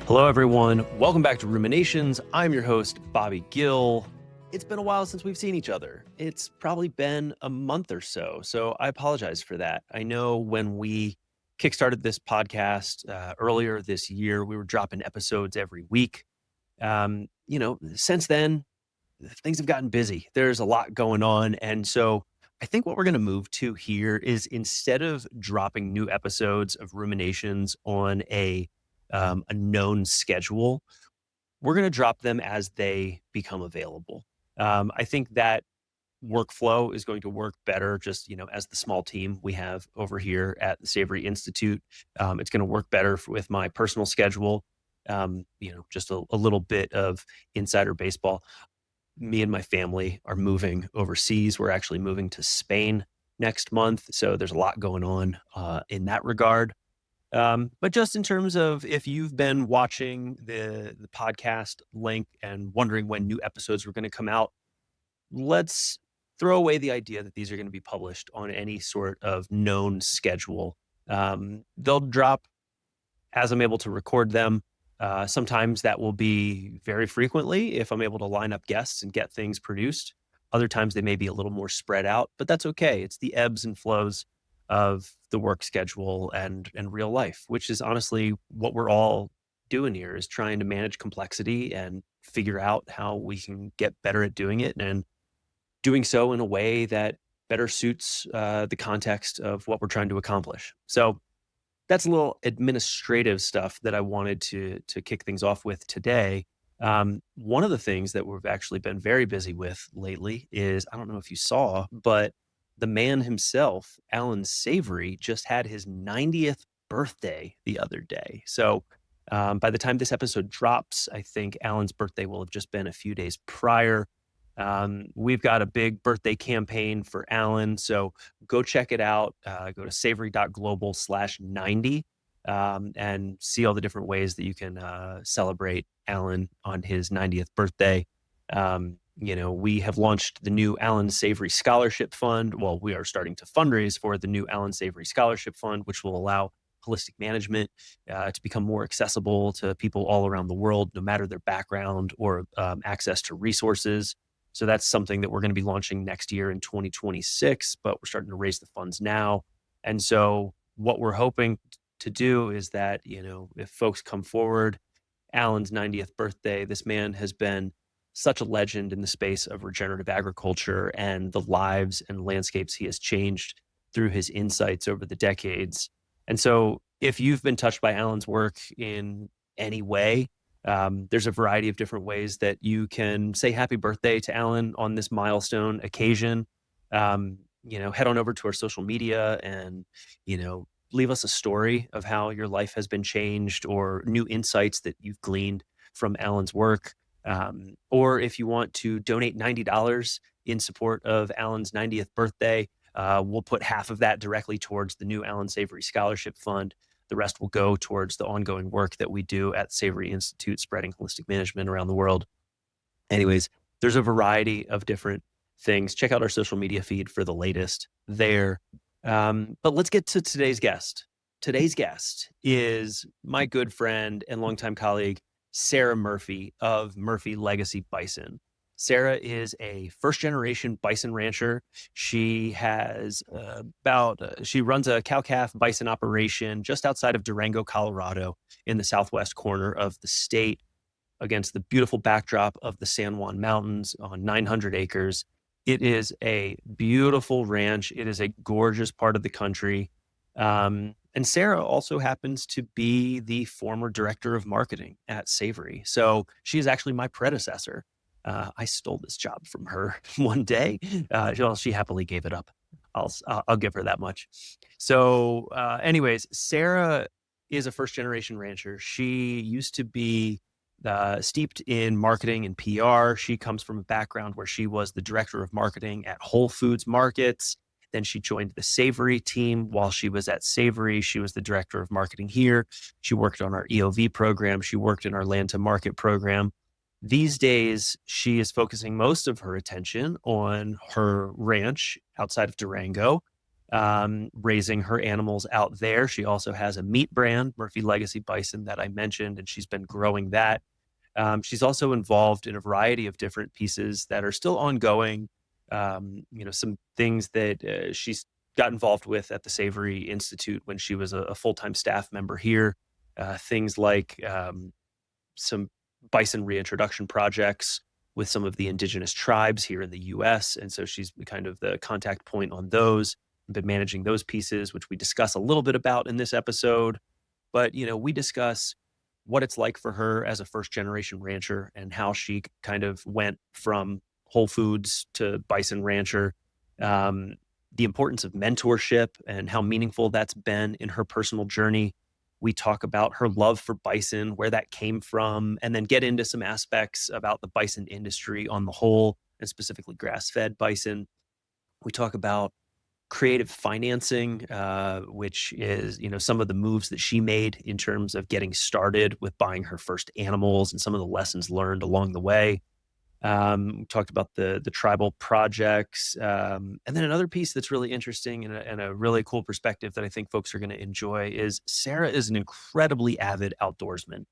Hello, everyone. Welcome back to Ruminations. I'm your host, Bobby Gill. It's been a while since we've seen each other. It's probably been a month or so I apologize for that. I know when we kickstarted this podcast earlier this year, we were dropping episodes every week. Since then, things have gotten busy. There's a lot going on. And so I think what we're going to move to here is instead of dropping new episodes of Ruminations on a known schedule, we're going to drop them as they become available. I think that workflow is going to work better just, as the small team we have over here at the Savory Institute. It's going to work better with my personal schedule. Just a little bit of insider baseball. Me and my family are moving overseas. We're actually moving to Spain next month. So there's a lot going on in that regard. But just in terms of if you've been watching the podcast link and wondering when new episodes were going to come out, let's throw away the idea that these are going to be published on any sort of known schedule. They'll drop as I'm able to record them. Sometimes that will be very frequently if I'm able to line up guests and get things produced. Other times they may be a little more spread out, but that's okay. It's the ebbs and flows of the work schedule and real life, which is honestly what we're all doing here, is trying to manage complexity and figure out how we can get better at doing it and doing so in a way that better suits the context of what we're trying to accomplish. So that's a little administrative stuff that I wanted to kick things off with today. One of the things that we've actually been very busy with lately is, I don't know if you saw, but the man himself, Allan Savory, just had his 90th birthday the other day. So by the time this episode drops, I think Allan's birthday will have just been a few days prior. We've got a big birthday campaign for Allan, so go check it out. Go to savory.global/90 and see all the different ways that you can celebrate Allan on his 90th birthday. We have launched the new Allan Savory Scholarship Fund. Well, we are starting to fundraise for the new Allan Savory Scholarship Fund, which will allow holistic management to become more accessible to people all around the world, no matter their background or access to resources. So that's something that we're going to be launching next year in 2026, but we're starting to raise the funds now. And so what we're hoping to do is that, if folks come forward, Allan's 90th birthday, this man has been such a legend in the space of regenerative agriculture and the lives and landscapes he has changed through his insights over the decades. And so if you've been touched by Allan's work in any way, there's a variety of different ways that you can say happy birthday to Allan on this milestone occasion. Head on over to our social media and, leave us a story of how your life has been changed or new insights that you've gleaned from Allan's work. Or if you want to donate $90 in support of Allan's 90th birthday, we'll put half of that directly towards the new Allan Savory Scholarship Fund. The rest will go towards the ongoing work that we do at Savory Institute, spreading holistic management around the world. Anyways, there's a variety of different things. Check out our social media feed for the latest there. But let's get to today's guest. Today's guest is my good friend and longtime colleague, Sarah Murphy of Murphy Legacy Bison. Sarah is a first-generation bison rancher. She has she runs a cow-calf bison operation just outside of Durango, Colorado, in the southwest corner of the state, against the beautiful backdrop of the San Juan Mountains on 900 acres. It is a beautiful ranch. It is a gorgeous part of the country. And Sarah also happens to be the former director of marketing at Savory. So she is actually my predecessor. I stole this job from her one day. She happily gave it up. I'll give her that much. So anyways, Sarah is a first generation rancher. She used to be steeped in marketing and PR. She comes from a background where she was the director of marketing at Whole Foods Markets. Then she joined the Savory team. While she was at Savory, she was the director of marketing here. She worked on our EOV program. She worked in our land to market program. These days, she is focusing most of her attention on her ranch outside of Durango. raising her animals out there. She also has a meat brand, Murphy Legacy Bison, that I mentioned, and she's been growing that. She's also involved in a variety of different pieces that are still ongoing. Some things that she's got involved with at the Savory Institute when she was a full-time staff member here. Things like some bison reintroduction projects with some of the indigenous tribes here in the US. And so she's kind of the contact point on those, been managing those pieces, which we discuss a little bit about in this episode. But, we discuss what it's like for her as a first generation rancher and how she kind of went from Whole Foods to Bison Rancher, um, the importance of mentorship and how meaningful that's been in her personal journey. We talk about her love for bison, where that came from, and then get into some aspects about the bison industry on the whole, and specifically grass fed bison. We talk about creative financing, which is, some of the moves that she made in terms of getting started with buying her first animals and some of the lessons learned along the way. We talked about the tribal projects, and then another piece that's really interesting and a really cool perspective that I think folks are going to enjoy is Sarah is an incredibly avid outdoorsman.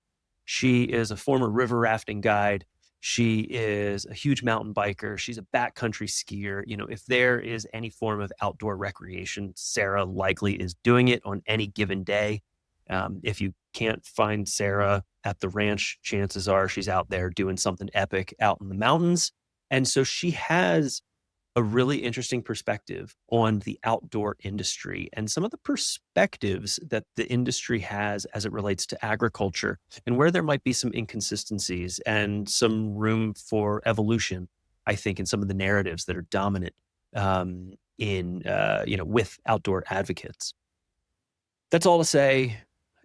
She is a former river rafting guide. She is a huge mountain biker. She's a backcountry skier. If there is any form of outdoor recreation, Sarah likely is doing it on any given day. If you can't find Sarah at the ranch, chances are she's out there doing something epic out in the mountains. And so she has a really interesting perspective on the outdoor industry and some of the perspectives that the industry has as it relates to agriculture and where there might be some inconsistencies and some room for evolution, I think, in some of the narratives that are dominant with outdoor advocates. That's all to say,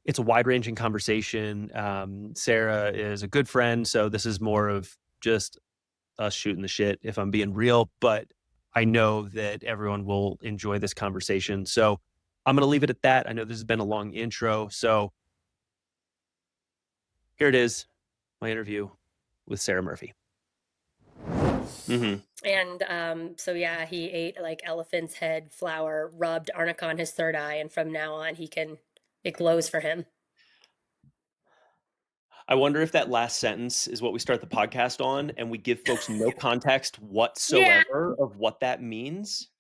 it's a wide-ranging conversation. Sarah is a good friend, so this is more of just us shooting the shit, if I'm being real, but I know that everyone will enjoy this conversation. So I'm going to leave it at that. I know this has been a long intro. So here it is, my interview with Sarah Murphy. Mm-hmm. And so yeah, he ate like elephant's head flour, rubbed arnica on his third eye, and from now on it glows for him. I wonder if that last sentence is what we start the podcast on and we give folks no context Yeah, whatsoever of what that means.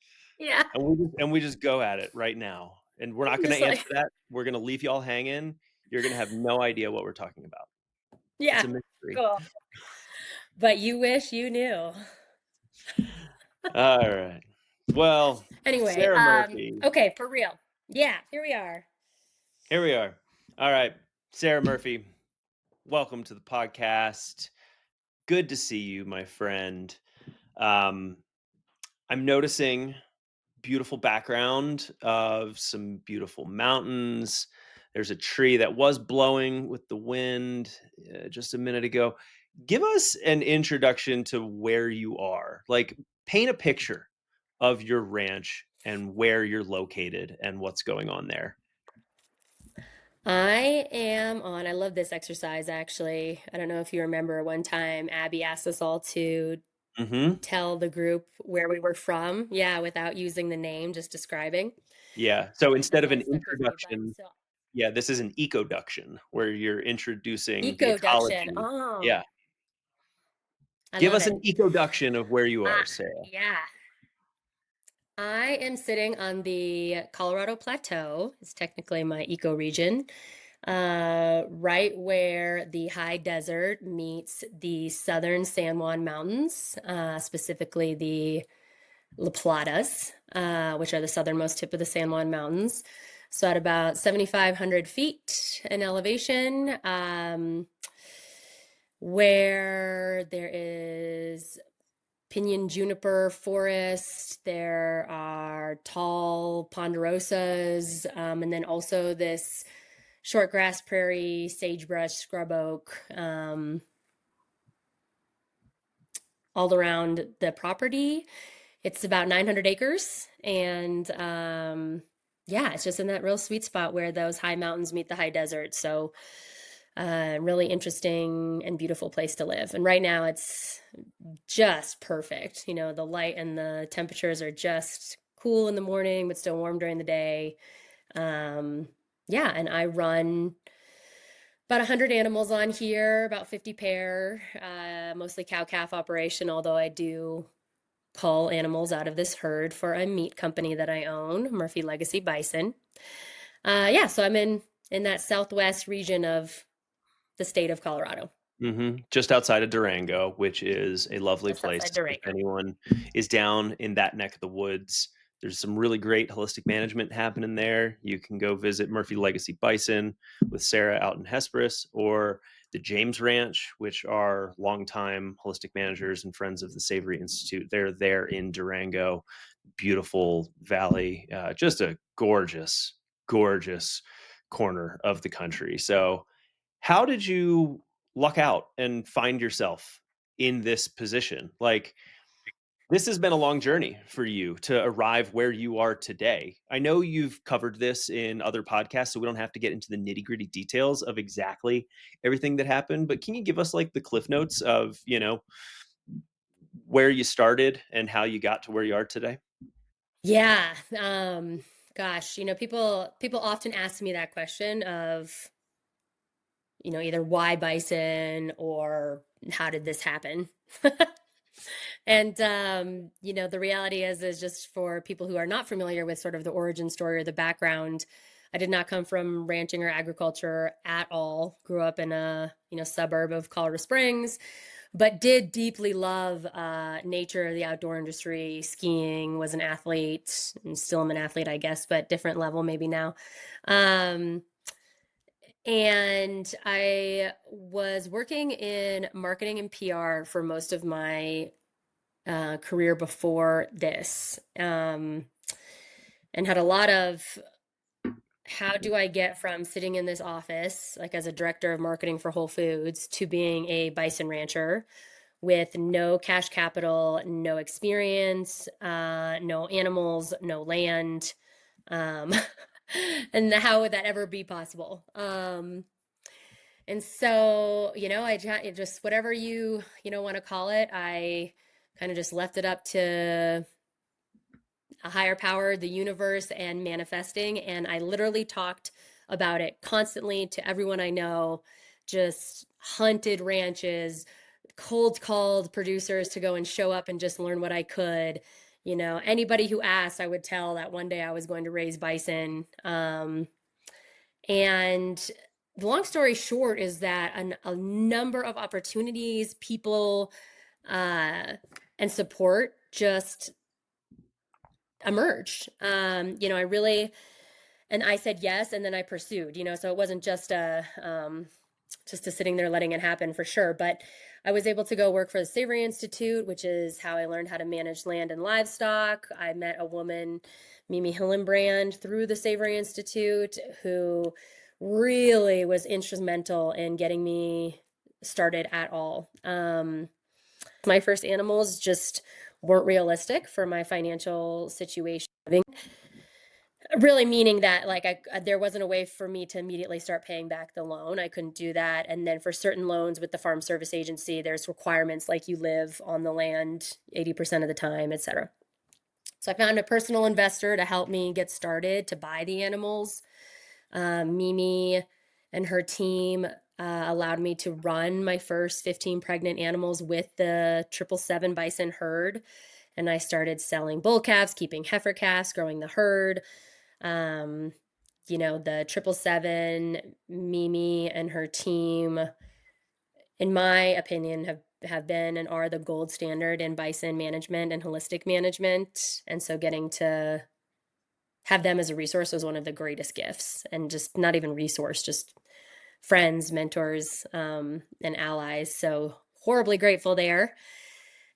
yeah. And we just go at it right now. And we're not going Just to answer like, that. We're going to leave y'all hanging. You're going to have no idea what we're talking about. It's yeah, a mystery. cool. But you wish you knew. All right. Well, Anyway, Sarah Murphy, okay, for real. Yeah, here we are. here we are. All right. Sarah Murphy, welcome to the podcast. Good to see you, my friend. Um, I'm noticing beautiful background of some beautiful mountains. There's a tree that was blowing with the wind just a minute ago. Give us an introduction to where you are. Like, paint a picture of your ranch and where you're located and what's going on there. I love this exercise actually. I don't know if you remember one time Abby asked us all to Mm-hmm. tell the group where we were from. Yeah, without using the name, just describing. Yeah. So And instead of that an stuck with me. But introduction, so yeah, this is an ecoduction where you're introducing the ecoduction. ecology. Yeah. Oh, I Give love us it. an ecoduction of where you are, Sarah. Yeah. I am sitting on the Colorado Plateau. It's technically my ecoregion, right where the high desert meets the southern San Juan Mountains, specifically the La Platas, which are the southernmost tip of the San Juan Mountains. So at about 7,500 feet in elevation, where there is pinyon juniper forest, there are tall ponderosas, and then also this short grass prairie, sagebrush, scrub oak, all around the property. It's about 900 acres, and yeah, it's just in that real sweet spot where those high mountains meet the high desert. So, really interesting and beautiful place to live. And right now, it's just perfect. You know, the light and the temperatures are just cool in the morning, but still warm during the day. Um, yeah, and I run about 100 animals on here, about 50 pair, mostly cow-calf operation, although I do cull animals out of this herd for a meat company that I own, Murphy Legacy Bison. Yeah, so I'm in that southwest region of the state of Colorado, Just outside of Durango, which is a lovely just place outside if Durango. anyone is down in that neck of the woods. There's some really great holistic management happening there. You can go visit Murphy Legacy Bison with Sarah out in Hesperus, or the James Ranch, which are longtime holistic managers and friends of the Savory Institute. They're there in Durango, beautiful valley, just a gorgeous, gorgeous corner of the country. So, how did you luck out and find yourself in this position? Like, this has been a long journey for you to arrive where you are today. I know you've covered this in other podcasts, so we don't have to get into the nitty gritty details of exactly everything that happened. But can you give us like the cliff notes of, where you started and how you got to where you are today? Yeah, gosh, people often ask me that question of, either why bison or how did this happen? And the reality is just for people who are not familiar with sort of the origin story or the background, I did not come from ranching or agriculture at all. Grew up in a, suburb of Colorado Springs, but did deeply love nature, the outdoor industry, skiing, was an athlete, and still am an athlete, I guess, but different level maybe now. Um, and I was working in marketing and PR for most of my career before this, and had a lot of how do I get from sitting in this office, like as a director of marketing for Whole Foods, to being a bison rancher with no cash capital, no experience, no animals, no land. Um, and how would that ever be possible? And so, I just whatever you want to call it, I kind of just left it up to a higher power, the universe, and manifesting. And I literally talked about it constantly to everyone I know, just hunted ranches, cold called producers to go and show up and just learn what I could. Anybody who asked, I would tell that one day I was going to raise bison. And the long story short is that a number of opportunities, people, uh, and support just emerged. I really, and I said yes, and then I pursued. So it wasn't just a sitting there letting it happen for sure. But I was able to go work for the Savory Institute, which is how I learned how to manage land and livestock. I met a woman, Mimi Hillenbrand, through the Savory Institute, who really was instrumental in getting me started at all. My first animals just weren't realistic for my financial situation. Really meaning that like there wasn't a way for me to immediately start paying back the loan. I couldn't do that. And then for certain loans with the Farm Service Agency, there's requirements like you live on the land 80% of the time, et cetera. So I found a personal investor to help me get started to buy the animals. Mimi and her team allowed me to run my first 15 pregnant animals with the 777 bison herd. And I started selling bull calves, keeping heifer calves, growing the herd. Um, the 777, Mimi and her team, in my opinion, have been and are the gold standard in bison management and holistic management. And so getting to have them as a resource was one of the greatest gifts, and just not even resource, just friends, mentors, and allies. So horribly grateful there.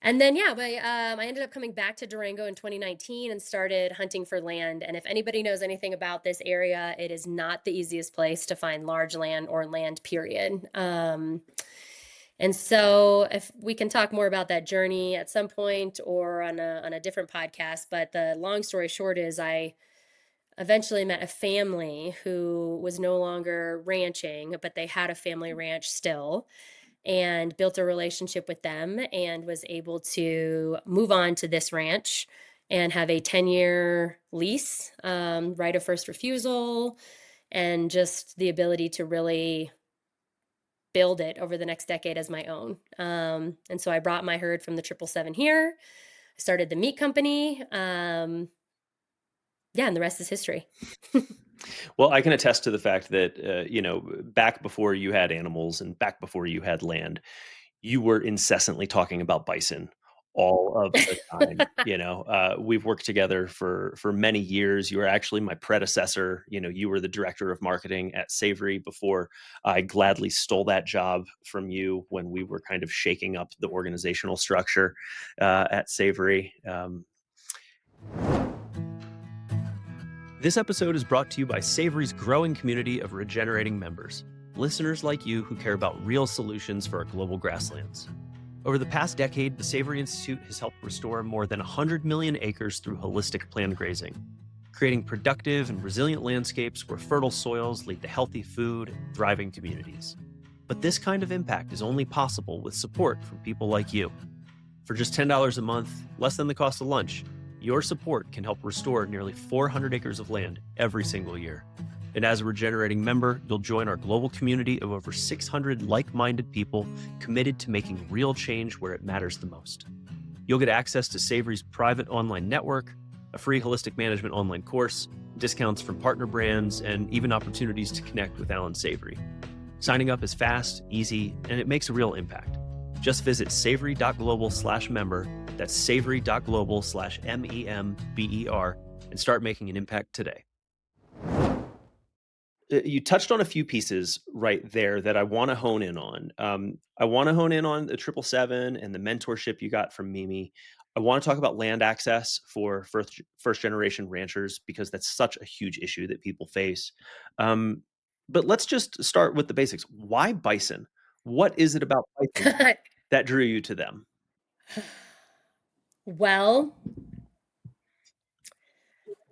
And then, yeah, I ended up coming back to Durango in 2019 and started hunting for land. And if anybody knows anything about this area, it is not the easiest place to find large land or land, period. And so, if we can talk more about that journey at some point or on a different podcast, but the long story short is I eventually met a family who was no longer ranching, but they had a family ranch still, and built a relationship with them and was able to move on to this ranch and have a 10-year lease, right of first refusal, and just the ability to really build it over the next decade as my own. And so I brought my herd from the 777 here. I started the meat company. Yeah, and the rest is history. Well, I can attest to the fact that, back before you had animals and back before you had land, you were incessantly talking about bison all of the time. We've worked together for many years. You were actually my predecessor. You were the director of marketing at Savory before I gladly stole that job from you when we were kind of shaking up the organizational structure at Savory. This episode is brought to you by Savory's growing community of regenerating members, listeners like you who care about real solutions for our global grasslands. Over the past decade, the Savory Institute has helped restore more than 100 million acres through holistic planned grazing, creating productive and resilient landscapes where fertile soils lead to healthy food and thriving communities. But this kind of impact is only possible with support from people like you. For just $10 a month, less than the cost of lunch, your support can help restore nearly 400 acres of land every single year. And as a regenerating member, you'll join our global community of over 600 like-minded people committed to making real change where it matters the most. You'll get access to Savory's private online network, a free holistic management online course, discounts from partner brands, and even opportunities to connect with Allan Savory. Signing up is fast, easy, and it makes a real impact. Just visit savory.global/member, that's savory.global/MEMBER, and start making an impact today. You touched on a few pieces right there that I want to hone in on. I want to hone in on the 777 and the mentorship you got from Mimi. I want to talk about land access for first generation ranchers because that's such a huge issue that people face. Um, but let's just start with the basics. Why bison? What is it about bison that drew you to them? Well,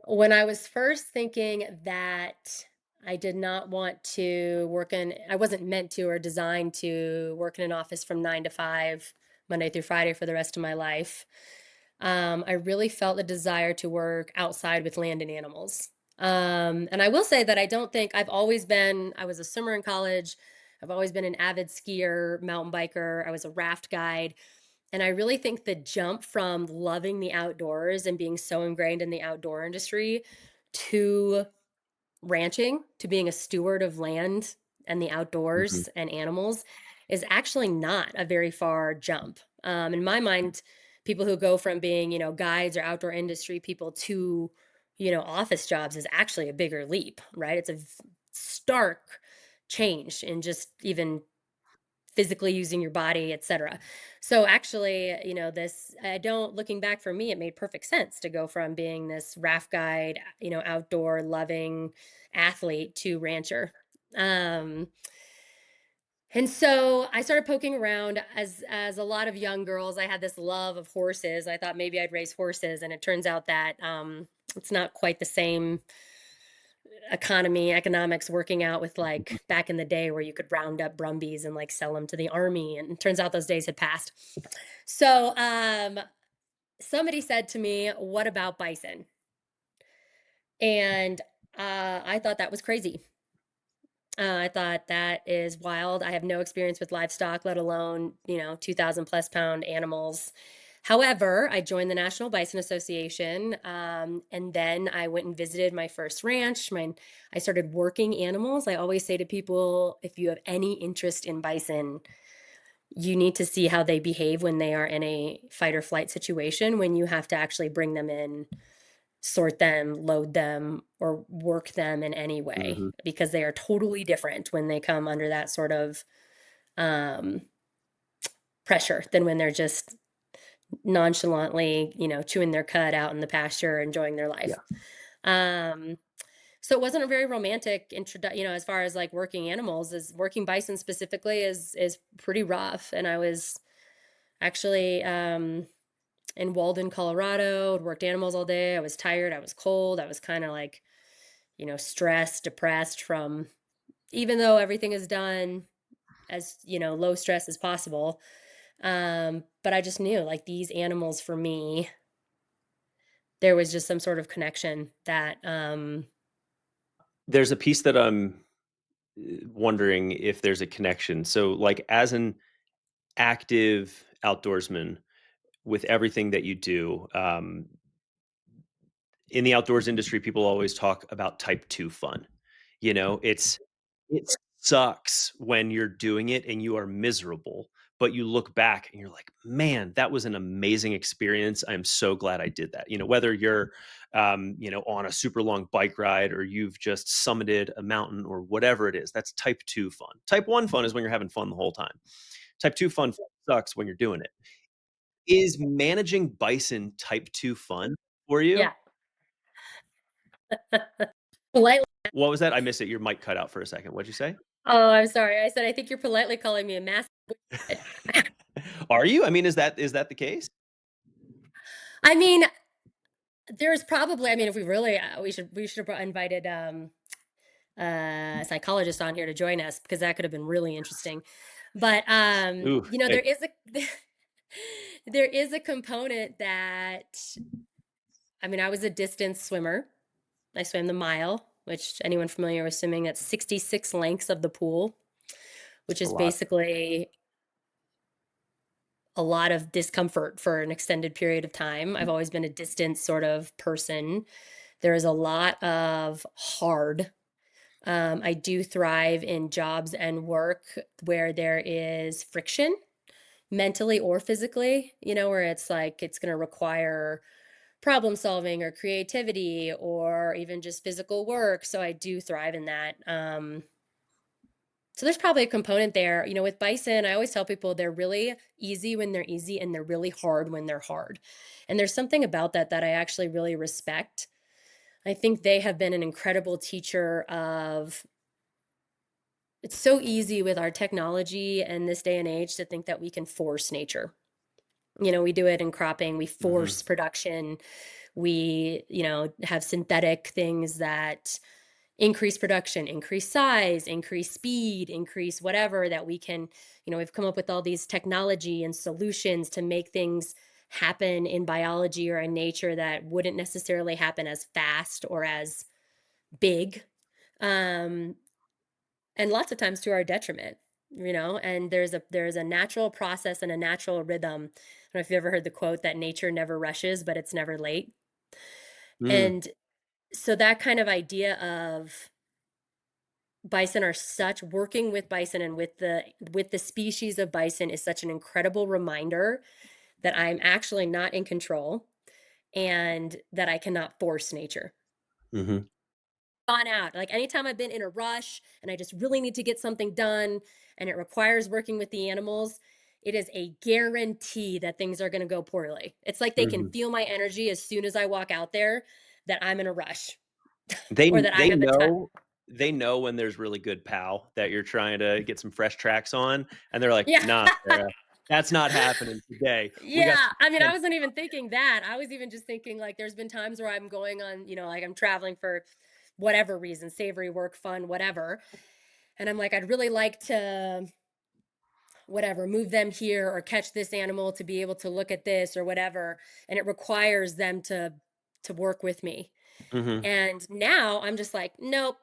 when I was first thinking that I did not want to I wasn't meant to or designed to work in an office from 9 to 5, Monday through Friday for the rest of my life. I really felt a desire to work outside with land and animals. And I will say that I don't think I was a swimmer in college. I've always been an avid skier, mountain biker. I was a raft guide. And I really think the jump from loving the outdoors and being so ingrained in the outdoor industry to ranching, to being a steward of land and the Mhm, outdoors and animals is actually not a very far jump. In my mind, people who go from being, guides or outdoor industry people to, office jobs is actually a bigger leap, right? It's a stark change in just even physically using your body, etc. So actually, this I don't looking back for me, it made perfect sense to go from being this raft guide, outdoor loving athlete to rancher. Um, and so I started poking around as a lot of young girls. I had this love of horses. I thought maybe I'd raise horses, and it turns out that it's not quite the same economics working out with mhm. like back in the day where you could round up brumbies and like sell them to the army, and it turns out those days had passed. So somebody said to me, what about bison? And I thought that was crazy. I thought that is wild. I have no experience with livestock, let alone, 2,000 plus pound animals. However, I joined the National Bison Association, and then I went and visited my first ranch. I started working animals. I always say to people, if you have any interest in bison, you need to see how they behave when they are in a fight or flight situation, when you have to actually bring them in, sort them, load them, or work them in any way, Mhm. because they are totally different when they come under that sort of um, pressure than when they're just nonchalantly, chewing their cud out in the pasture, enjoying their life. Yeah. Um, so it wasn't a very romantic introduction, as far as like working animals. Is working bison specifically is pretty rough. And I was actually in Walden, Colorado. I'd worked animals all day. I was tired. I was cold. I was kind of like, stressed, depressed from, even though everything is done as, low stress as possible. But I just knew like these animals for me there was just some sort of connection that There's a piece that I'm wondering if there's a connection. So, like, as an active outdoorsman, with everything that you do, in the outdoors industry, people always talk about type 2 fun. You know, it sucks when you're doing it and you are miserable, but you look back and you're like, "Man, that was an amazing experience. I'm so glad I did that." You know, whether you're, on a super long bike ride or you've just summited a mountain or whatever it is, that's type 2 fun. Type 1 fun is when you're having fun the whole time. Type 2 fun sucks when you're doing it. Is managing bison type 2 fun for you? yeah. Politely. What was that? I missed it. Your mic cut out for a second. What'd you say? Oh, I'm sorry. I said I think you're politely calling me a mass. Are you? I mean, is that the case? I mean, there's probably, I mean, if we really, we should have invited a psychologist on here to join us because that could have been really interesting. But Ooh, there hey, is a there is a component that, I mean, I was a distance swimmer. I swam the mile, which anyone familiar with swimming, that's 66 lengths of the pool, which a is lot. basically a lot of discomfort for an extended period of time. I've always been a distance sort of person. There is a lot of hard. I do thrive in jobs and work where there is friction, mentally or physically, where it's like it's going to require problem solving or creativity or even just physical work. So I do thrive in that. So there's probably a component there. With bison, I always tell people they're really easy when they're easy and they're really hard when they're hard. And there's something about that that I actually really respect. I think they have been an incredible teacher of, it's so easy with our technology and this day and age to think that we can force nature. We do it in cropping, we Mhm, force production, we, have synthetic things that increase production, increase size, increase speed, increase whatever that we can, we've come up with all these technology and solutions to make things happen in biology or in nature that wouldn't necessarily happen as fast or as big. Um, and lots of times to our detriment, and there's a natural process and a natural rhythm. I don't know if you ever heard the quote that nature never rushes, but it's never late. mm, And so that kind of idea of bison are such working with bison and with the species of bison is such an incredible reminder that I'm actually not in control and that I cannot force nature. mhm, Gone out. Like anytime I've been in a rush and I just really need to get something done and it requires working with the animals, it is a guarantee that things are going to go poorly. It's like they can mhm. feel my energy as soon as I walk out there that I'm in a rush They or that I they have the time. know they know when there's really good pow that you're trying to get some fresh tracks on, and they're like, Yeah. "Nah, Sarah, that's not happening today. We got Yeah, some I mean, I fun." wasn't even thinking that. I was even just thinking like there's been times where I'm going on, like I'm traveling for whatever reason, savory work, fun, whatever. And I'm like, I'd really like to whatever, move them here or catch this animal to be able to look at this or whatever. And it requires them to work with me. Mhm, And now I'm just like, nope,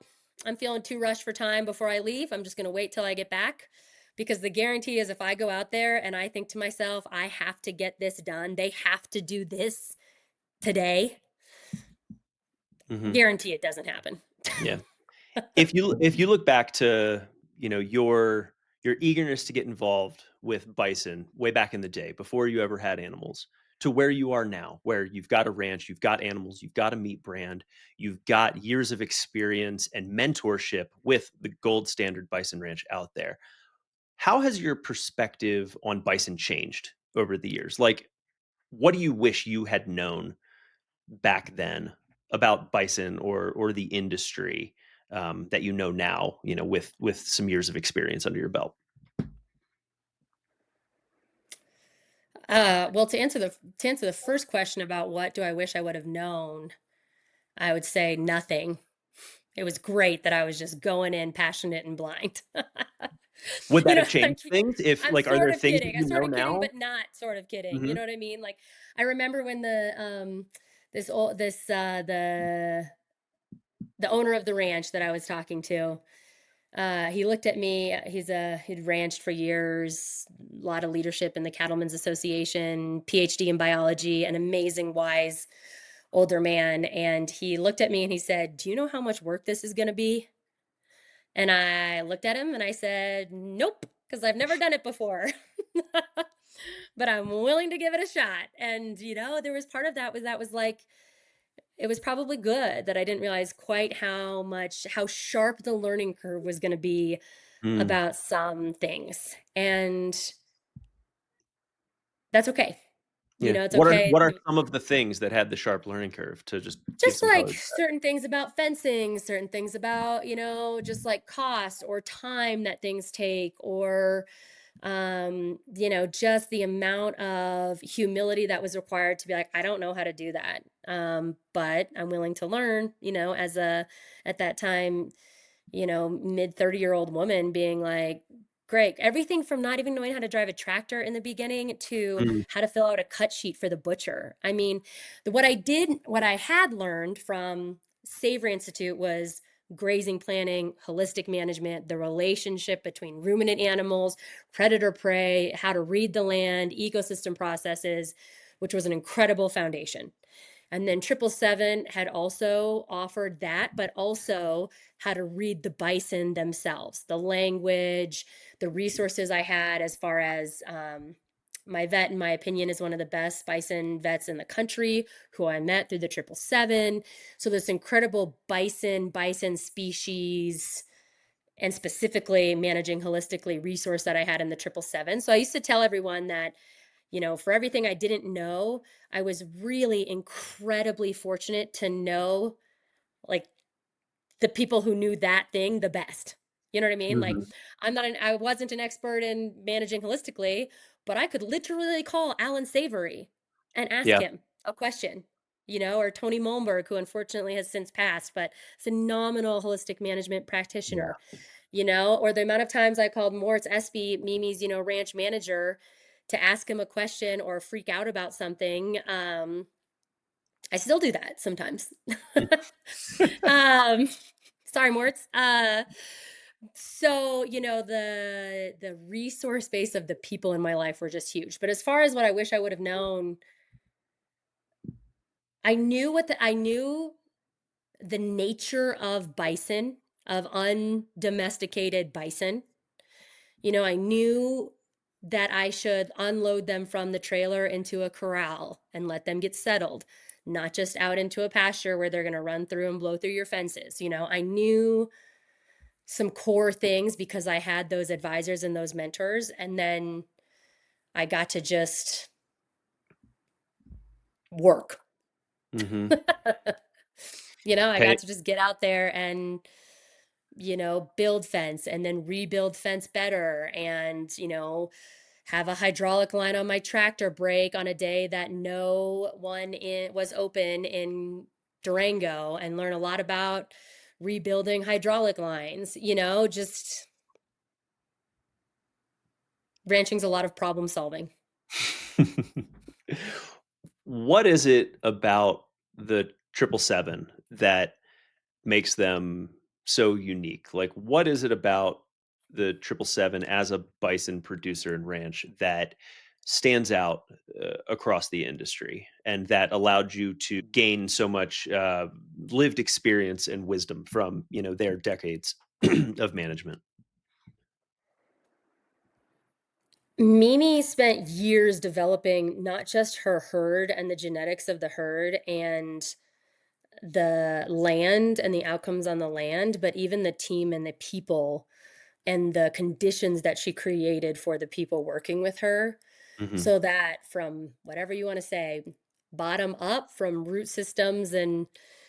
I'm feeling too rushed for time before I leave. I'm just going to wait till I get back. Because the guarantee is if I go out there and I think to myself, I have to get this done, they have to do this today, mhm, guarantee it doesn't happen. yeah. If you look back to, your eagerness to get involved with bison way back in the day, before you ever had animals, to where you are now, where you've got a ranch, you've got animals, you've got a meat brand, you've got years of experience and mentorship with the gold standard bison ranch out there. How has your perspective on bison changed over the years? Like, what do you wish you had known back then about bison or the industry, that you know now, with some years of experience under your belt? Well, to answer the first question about what do I wish I would have known, I would say nothing. It was great that I was just going in passionate and blind. Would that have I'm changed things if, I'm like, are sort there of things that kidding. I'm you know sort of kidding, now? but not sort of kidding. You Mhm, know what I mean? Like I remember when the owner of the ranch that I was talking to. He looked at me. He'd ranched for years, a lot of leadership in the Cattlemen's Association, PhD in biology, an amazing, wise older man. And he looked at me and he said, "Do you know how much work this is going to be?" And I looked at him and I said, "Nope, because I've never done it before." But I'm willing to give it a shot. And there was part of that was like it was probably good that I didn't realize quite how sharp the learning curve was going to be Mm, about some things. And that's okay. yeah. It's What are okay. what are some of the things that had the sharp learning curve to just give Just some like color to certain things about fencing, certain things about, just like cost or time that things take, or just the amount of humility that was required to be like, I don't know how to do that. But I'm willing to learn, at that time, mid 30-year-old woman being like, great. Everything from not even knowing how to drive a tractor in the beginning to that? how to fill out a cut sheet for the butcher. I mean, what I had learned from Savory Institute was grazing planning, holistic management, the relationship between ruminant animals, predator prey, how to read the land, ecosystem processes, which was an incredible foundation. And then 777 had also offered that, but also how to read the bison themselves, the language, the resources I had as far as my vet, in my opinion, is one of the best bison vets in the country, who I met through the 777. So this incredible bison species, and specifically managing holistically resource that I had in the 777. So I used to tell everyone that for everything I didn't know, I was really incredibly fortunate to know like the people who knew that thing the best. You know what I mean? Like Mhm. I wasn't an expert in managing holistically, but I could literally call Allan Savory and ask Yeah. him a question. Or Tony Molmberg, who unfortunately has since passed, but phenomenal holistic management Yeah. practitioner, or the amount of times I called Moritz Espy, Mimi's, ranch manager, to ask him a question or freak out about something. I still do that sometimes. um, sorry, Moritz. So, the resource base of the people in my life were just huge. But as far as what I wish I would have known, I knew the nature of bison, of undomesticated bison. I knew that I should unload them from the trailer into a corral and let them get settled, not just out into a pasture where they're going to run through and blow through your fences. I knew some core things because I had those advisors and those mentors. And then I got to just work. Mhm. I Hey, got to just get out there and build fence and then rebuild fence better, and have a hydraulic line on my tractor break on a day that no one was open in Durango, and learn a lot about rebuilding hydraulic lines. Just ranching's a lot of problem solving. what is it about the 777 that makes them so unique? Like, what is it about the 777 as a bison producer and ranch that stands out across the industry and that allowed you to gain so much lived experience and wisdom from their decades of management? Mimi spent years developing not just her herd and the genetics of the herd and the land and the outcomes on the land, but even the team and the people and the conditions that she created for the people working with her. Hmm. So that from whatever you want to say, bottom up, from root systems and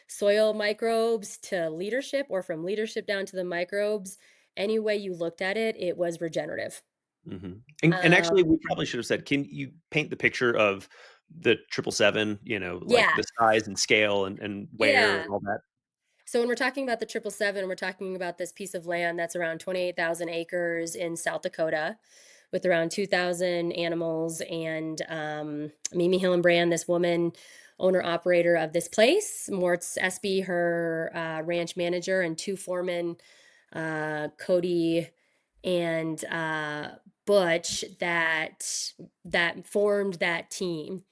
soil microbes to leadership, or from leadership down to the microbes, any way you looked at it, it was regenerative. Mhm. And actually, Um, we probably should have said, can you paint the picture of the 777, like yeah, the size and scale and where and yeah. all that? So when we're talking about the 777, we're talking about this piece of land that's around 28,000 acres in South Dakota, with around 2,000 animals. And Mimi Hillenbrand, this woman, owner operator of this place. Mort's SB, her ranch manager, and two foremen, Cody and Butch, that formed that team.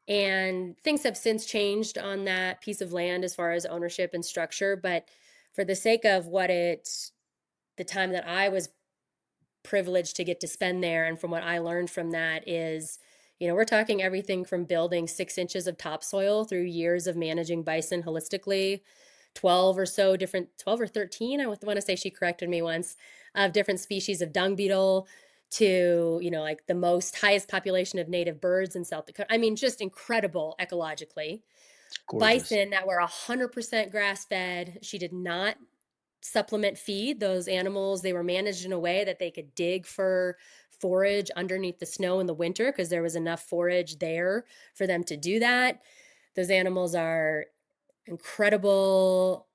And things have since changed on that piece of land as far as ownership and structure. But for the sake of the time that I was privileged to get to spend there, and from what I learned from that is, we're talking everything from building 6 inches of topsoil through years of managing bison holistically, 12 or so different, 12 or 13, I want to say, she corrected me once, of different species of dung beetle, to, like the most highest population of native birds in South Dakota. I mean, just incredible ecologically. It's gorgeous. Bison that were 100% grass fed. She did not supplement feed those animals. They were managed in a way that they could dig for forage underneath the snow in the winter because there was enough forage there for them to do that. Those animals are incredible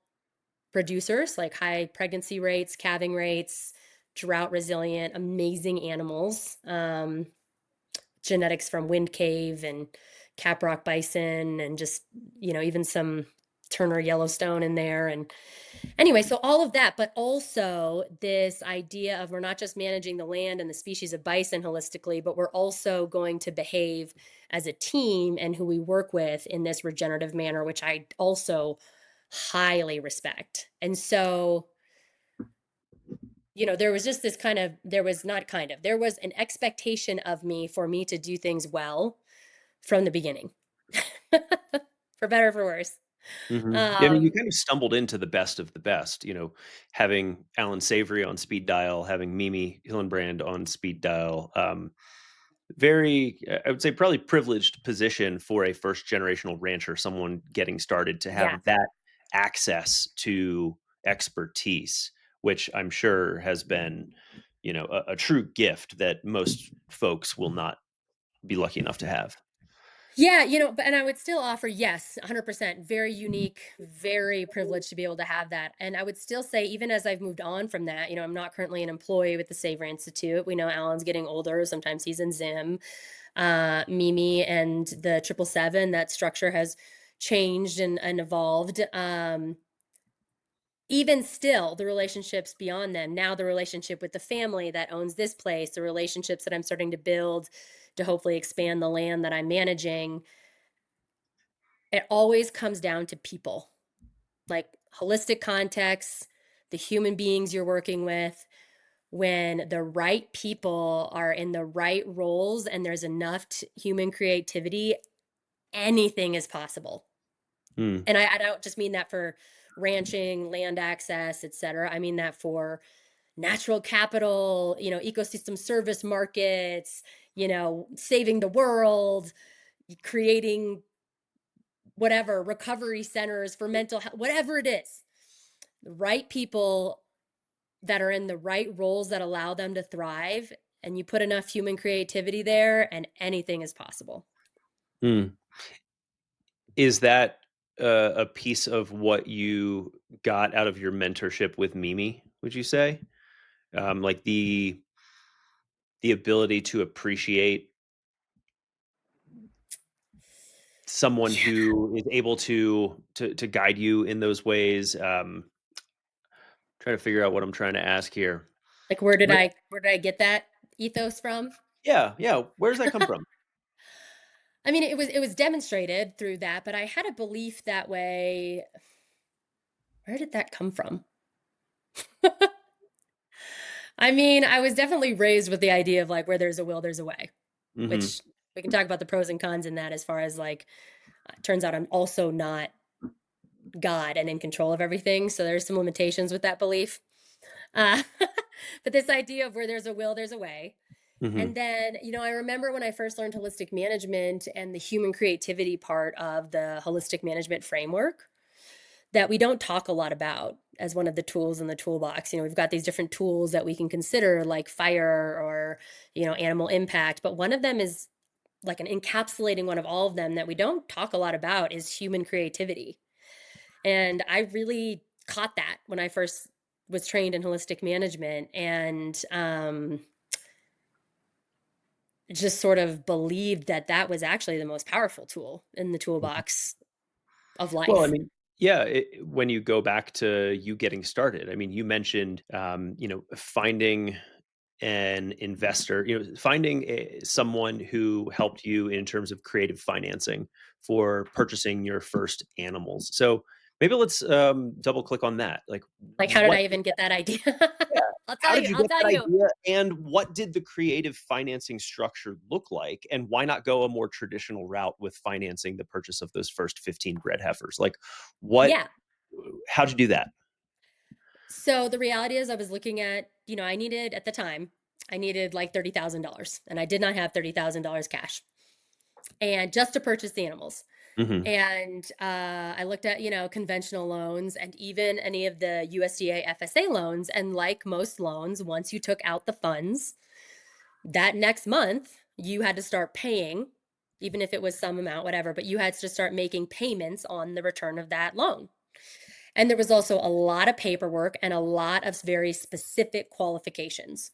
producers, like high pregnancy rates, calving rates, drought resilient, amazing animals. Genetics from Wind Cave and Caprock bison, and just, even some Turner Yellowstone in there. And anyway, so all of that, but also this idea of, we're not just managing the land and the species of bison holistically, but we're also going to behave as a team and who we work with in this regenerative manner, which I also highly respect. And so, there was just this kind of, there was not kind of, there was an expectation of me for me to do things well from the beginning, for better or for worse. Yeah, I mean, you Um, kind of stumbled into the best of the best, having Alan Savory on speed dial, having Mimi Hillenbrand on speed dial. Very, I would say, probably privileged position for a first generational rancher, someone getting started, to yeah. have that access to expertise, which I'm sure has been, a true gift that most folks will not be lucky enough to have. Yeah, but and I would still offer, yes, 100%, very unique, very privileged to be able to have that. And I would still say, even as I've moved on from that, I'm not currently an employee with the Savory Institute. We know Allan's getting older. Sometimes he's in Zim. Mimi and the 777, that structure has changed and evolved. Even still, the relationships beyond them, now the relationship with the family that owns this place, the relationships that I'm starting to build to hopefully expand the land that I'm managing, it always comes down to people, like holistic context, the human beings you're working with. When the right people are in the right roles and there's enough human creativity, anything is possible. Hmm. And I don't just mean that for ranching, land access, et cetera. I mean that for natural capital, ecosystem service markets, saving the world, creating whatever, recovery centers for mental health, whatever it is. The right people that are in the right roles that allow them to thrive, and you put enough human creativity there, and anything is possible. Hmm. Is that a piece of what you got out of your mentorship with Mimi, would you say? Like the ability to appreciate someone who is able to guide you in those ways. Trying to figure out what I'm trying to ask here. Like, where did Where, I get that ethos from? yeah, yeah. Where does that come from? I mean, it was demonstrated through that, but I had a belief that way. Where did that come from? I mean, I was definitely raised with the idea of, like, where there's a will, there's a way, Hmm. which we can talk about the pros and cons in that, as far as, like, turns out I'm also not God and in control of everything. So there's some limitations with that belief. Uh, but this idea of, where there's a will, there's a way. And Hmm. then, I remember when I first learned holistic management and the human creativity part of the holistic management framework, that we don't talk a lot about as one of the tools in the toolbox. We've got these different tools that we can consider, like fire or, animal impact. But one of them is, like, an encapsulating one of all of them that we don't talk a lot about, is human creativity. And I really caught that when I first was trained in holistic management. And just sort of believed that that was actually the most powerful tool in the Mhm. toolbox of Well, I life. mean, yeah, when you go back to you getting started, I mean, you mentioned, finding an investor, finding someone who helped you in terms of creative financing for purchasing your first animals. So maybe let's double click on that. Like, Like, how did what I even get that idea? Yeah. I'll How tell did you, you I'll get tell that you. idea, and what did the creative financing structure look like, and why not go a more traditional route with financing the purchase of those first 15 bred heifers? Like, what Yeah. how'd you do that? So the reality is I was looking at, I needed at the time, I needed like $30,000 and I did not have $30,000 cash and just to purchase the animals. Mhm. And I looked at, conventional loans and even any of the USDA FSA loans. And like most loans, once you took out the funds, that next month you had to start paying, even if it was some amount, whatever, but you had to start making payments on the return of that loan. And there was also a lot of paperwork and a lot of very specific qualifications.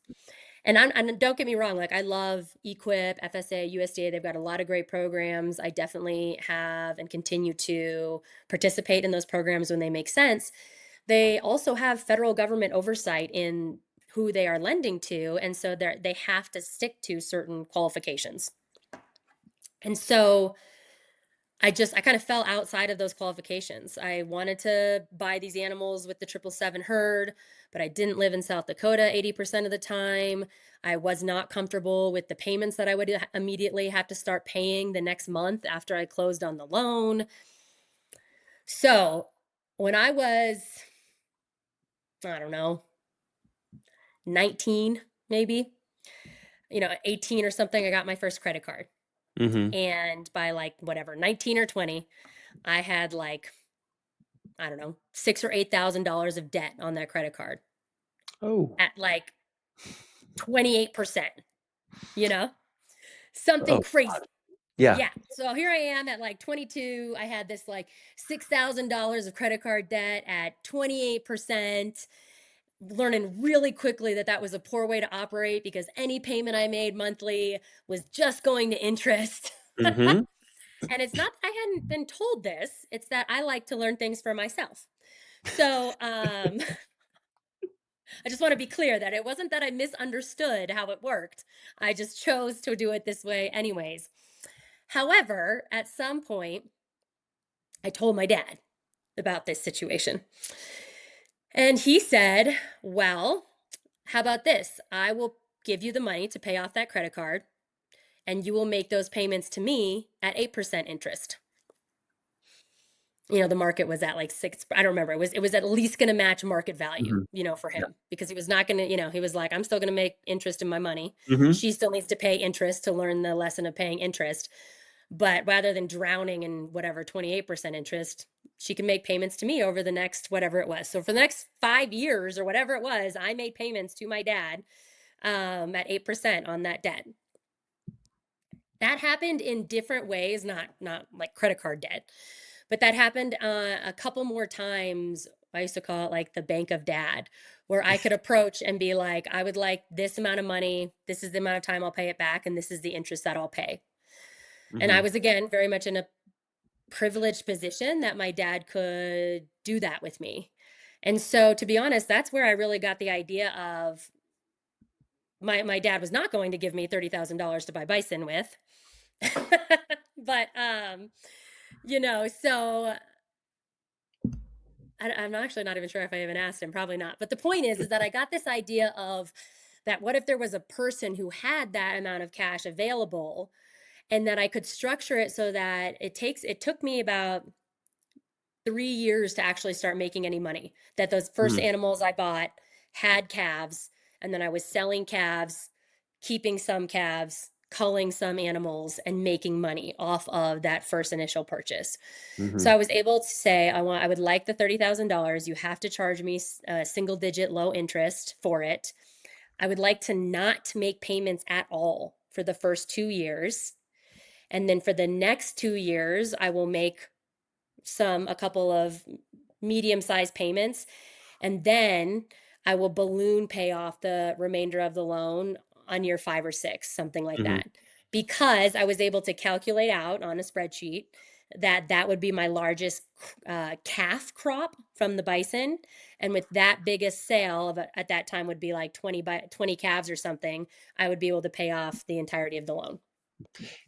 And don't get me wrong, like I love Equip, FSA, USDA. They've got a lot of great programs. I definitely have and continue to participate in those programs when they make sense. They also have federal government oversight in who they are lending to, and so they have to stick to certain qualifications. And so I kind of fell outside of those qualifications. I wanted to buy these animals with the 777 herd, but I didn't live in South Dakota 80% of the time. I was not comfortable with the payments that I would immediately have to start paying the next month after I closed on the loan. So when I was, I don't know, 19, maybe, 18 or something, I got my first credit card. Mhm. And by like whatever, 19 or 20, I had like I don't know, six or $8,000 of debt on that credit card Oh. at like 28%, you know? Something Oh, crazy. yeah. Yeah. So here I am at like 22. I had this like $6,000 of credit card debt at 28%, learning really quickly that that was a poor way to operate because any payment I made monthly was just going to interest. Mhm. And it's not that I hadn't been told this, it's that I like to learn things for myself. So, I just want to be clear that it wasn't that I misunderstood how it worked. I just chose to do it this way, anyways. However, at some point, I told my dad about this situation. And he said, well, how about this? I will give you the money to pay off that credit card, and you will make those payments to me at 8% interest. The market was at like six. I don't remember. It was at least going to match market value, Mhm. for Yeah. him because he was not going to, he was like, I'm still going to make interest in my money. Mhm. She still needs to pay interest to learn the lesson of paying interest. But rather than drowning in whatever 28% interest, she can make payments to me over the next whatever it was. So for the next 5 years or whatever it was, I made payments to my dad at 8% on that debt. That happened in different ways, not like credit card debt, but that happened a couple more times. I used to call it like the bank of dad, where I could approach and be like, I would like this amount of money. This is the amount of time I'll pay it back, and this is the interest that I'll pay. And I Mhm. was again very much in a privileged position that my dad could do that with me. And so, to be honest, that's where I really got the idea of my dad was not going to give me $30,000 to buy bison with. But so I'm actually not even sure if I even asked him, probably not. But the point is that I got this idea of that what if there was a person who had that amount of cash available and that I could structure it so that it took me about 3 years to actually start making any money. That those first Mhm. animals I bought had calves, and then I was selling calves, keeping some calves, culling some animals, and making money off of that first initial purchase. So I Mhm. was able to say, I would like the $30,000. You have to charge me a single digit low interest for it. I would like to not make payments at all for the first 2 years. And then for the next 2 years, I will make a couple of medium sized payments. And then I will balloon pay off the remainder of the loan on year 5 or 6, something like Mhm. that. because I was able to calculate out on a spreadsheet that that would be my largest calf crop from the bison. And with that biggest sale of at that time would be like 20 calves or something, I would be able to pay off the entirety of the loan.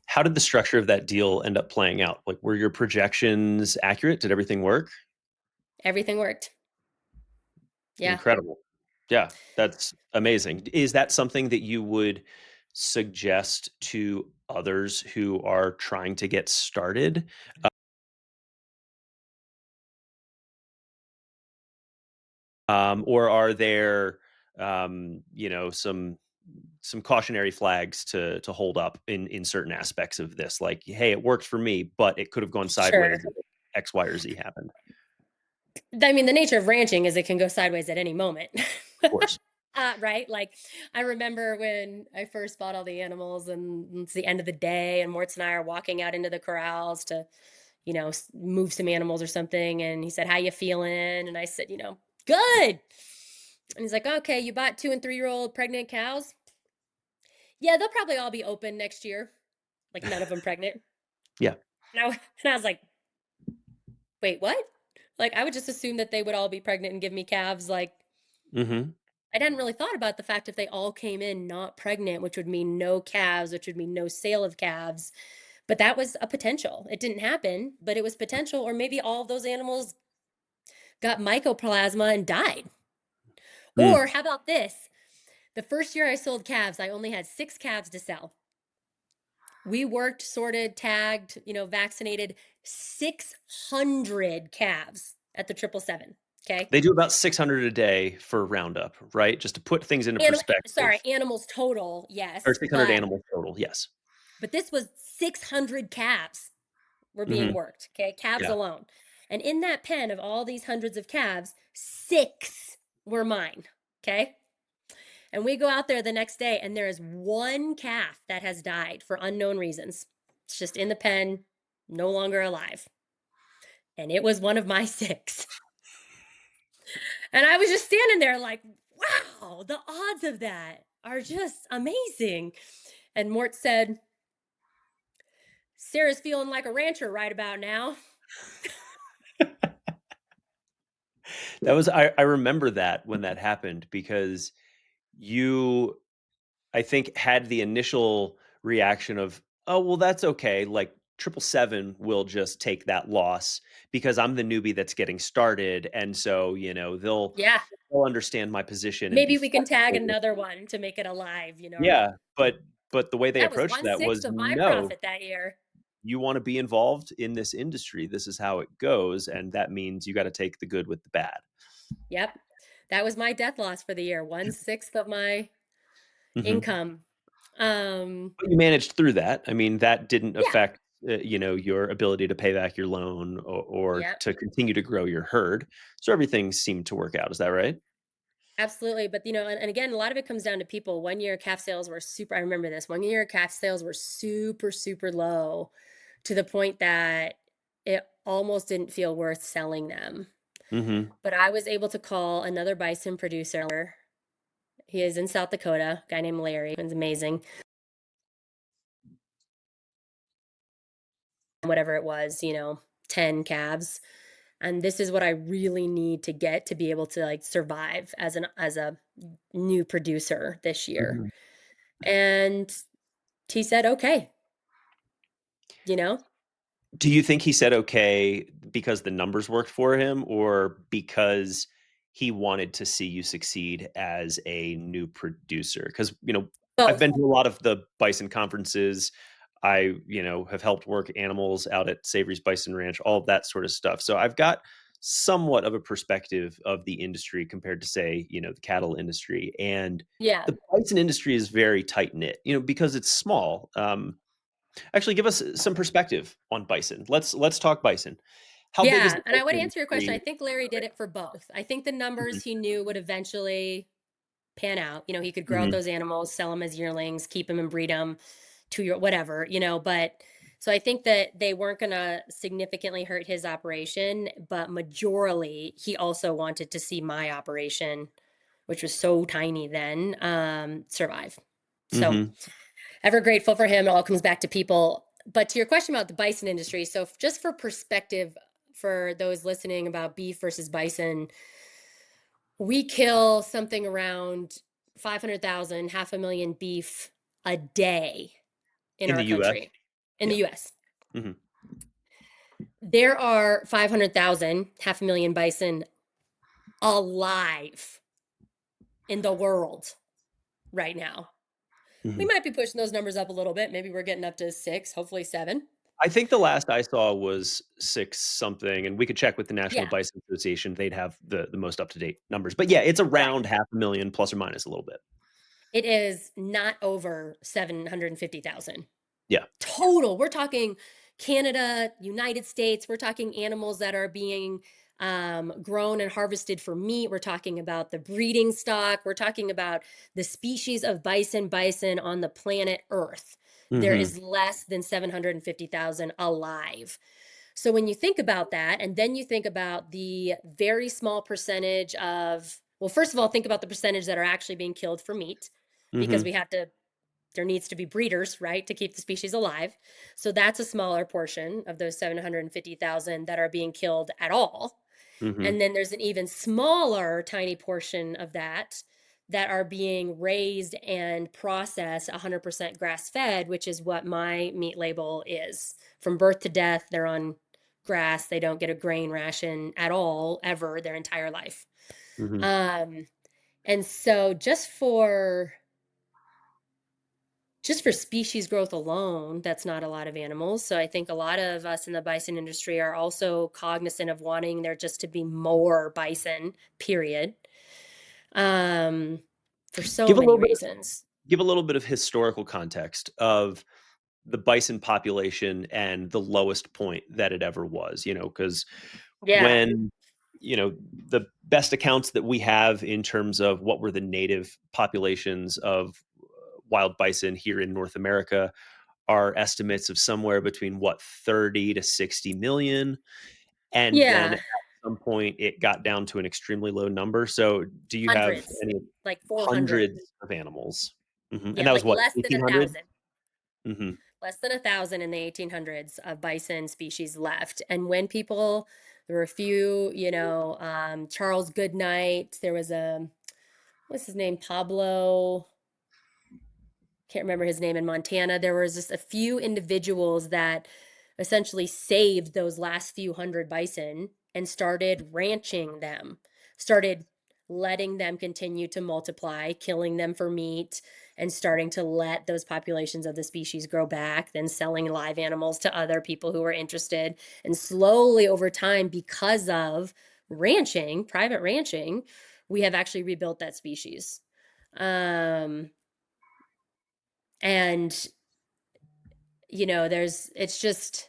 How did the structure of that deal end up playing out? Like, were your projections accurate? Did everything work? Everything worked. Yeah. Incredible. Yeah, that's amazing. Is that something that you would suggest to others who are trying to get started? Or are there, some cautionary flags to hold up in certain aspects of this? Like, hey, it worked for me, but it could have gone sideways Sure. if X, Y, or Z happened. I mean, the nature of ranching is it can go sideways at any moment. Of course. Right? Like, I remember when I first bought all the animals, and it's the end of the day, and Mortz and I are walking out into the corrals to, move some animals or something. And he said, "How you feeling?" And I said, "Good." And he's like, "Okay, you bought 2 and 3-year-old pregnant cows? Yeah, they'll probably all be open next year. Like, none of them pregnant." Yeah. And I was like, "Wait, what?" Like, I would just assume that they would all be pregnant and give me calves. Like, Mhm. I hadn't really thought about the fact if they all came in not pregnant, which would mean no calves, which would mean no sale of calves. But that was a potential. It didn't happen, but it was potential. Or maybe all of those animals got mycoplasma and died. Mm. Or how about this? The first year I sold calves, I only had 6 calves to sell. We worked, sorted, tagged, vaccinated 600 calves at the 777. Okay. They do about 600 a day for Roundup, right? Just to put things into Sorry, perspective. animals total, Or yes, 600 but animals total, yes. this was 600 calves were being Mhm. worked, okay? Calves Yeah. alone. And in that pen of all these hundreds of calves, 6 were mine, okay? And we go out there the next day, and there is one calf that has died for unknown reasons. It's just in the pen, no longer alive. And it was one of my 6. And I was just standing there like, wow, the odds of that are just amazing. And Mort said, "Sarah's feeling like a rancher right about now." That was I remember that when that happened because you, I think, had the initial reaction of, "Oh, well, that's okay, like, 777 will just take that loss because I'm the newbie that's getting started, and so, Yeah. they'll understand my position and be Maybe we can tag flexible with." another one to make it alive, Yeah, but the way they That was approached one that sixth was, of my "No, profit that year. you wanna be involved in this industry, this is how it goes, and that means you gotta take the good with the bad." Yep. That was my death loss for the year, 1/6 of my Mhm. income. Um, But you managed through that. I mean, that didn't yeah. affect, your ability to pay back your loan or Yep. to continue to grow your herd. So everything seemed to work out. Is that right? Absolutely. But and again, a lot of it comes down to people. One year calf sales were super, I remember this. One year calf sales were super, super low to the point that it almost didn't feel worth selling them. Mhm. But I was able to call another bison producer. He is in South Dakota, a guy named Larry. He's amazing. Whatever it was, 10 calves. And this is what I really need to get to be able to like survive as a new producer this year. Mhm. And he said, "Okay," you know? Do you think he said okay because the numbers worked for him or because he wanted to see you succeed as a new producer? Because, I've been Both. to a lot of the bison conferences. I, have helped work animals out at Savory's Bison Ranch, all of that sort of stuff. So I've got somewhat of a perspective of the industry compared to, say, the cattle industry. And Yeah. the bison industry is very tight knit, because it's small. Actually, give us some perspective on bison. Let's talk bison. How big is Yeah, the and I would bison answer your question. I industry? think Larry did it for both. I think the Mhm, numbers he knew would eventually pan out. He could grow out mhm, those animals, sell them as yearlings, keep them and breed them to your whatever, but so I think that they weren't going to significantly hurt his operation, but majorly he also wanted to see my operation, which was so tiny then, survive. So mhm. Ever grateful for him. It all comes back to people. But to your question about the bison industry, so just for perspective for those listening about beef versus bison, we kill something around 500,000, half a million beef a day in In our the US? country, in the Yeah. US. Mhm. There are 500,000, half a million bison alive in the world right now. We Mhm. might be pushing those numbers up a little bit. Maybe we're getting up to six, hopefully seven. I think the last I saw was 6 something, and we could check with the National Yeah, Bison Association. They'd have the most up-to-date numbers. But, yeah, it's right. around 500,000 plus or minus a little bit. It is not over 750,000 Yeah. total. We're talking Canada, United States. We're talking animals that are being grown and harvested for meat. We're talking about the breeding stock. We're talking about the species of bison on the planet Earth. There Mhm. is less than 750,000 alive. So when you think about that, and then you think about the very small percentage of, well, first of all, think about the percentage that are actually being killed for meat, because Mhm. we have to, there needs to be breeders, right, to keep the species alive. So that's a smaller portion of those 750,000 that are being killed at all. Mhm. And then there's an even smaller, tiny portion of that that are being raised and processed 100% grass fed, which is what my meat label is. From birth to death, they're on grass. They don't get a grain ration at all, ever, their entire life. Mhm. Um, and so just for species growth alone, that's not a lot of animals. So I think a lot of us in the bison industry are also cognizant of wanting there just to be more bison, period. Um, for so Give a many little bit reasons. give a little bit of historical context of the bison population and the lowest point that it ever was, because Yeah. when, the best accounts that we have in terms of what were the native populations of wild bison here in North America are estimates of somewhere between 30 to 60 million. And then Yeah. at some point it got down to an extremely low number. So do you have Hundreds, any like 400. hundreds of animals? And Yeah, that was like what, less than a 1800? thousand. Mhm. Less than a thousand in the 1800s of bison species left. And when people, there were a few, Charles Goodnight, there was a, what's his name? Pablo, can't remember his name, in Montana. There was just a few individuals that essentially saved those last few hundred bison and started ranching them, started letting them continue to multiply, killing them for meat, and starting to let those populations of the species grow back, then selling live animals to other people who were interested. And slowly over time, because of ranching, private ranching, we have actually rebuilt that species. Um, and it's just,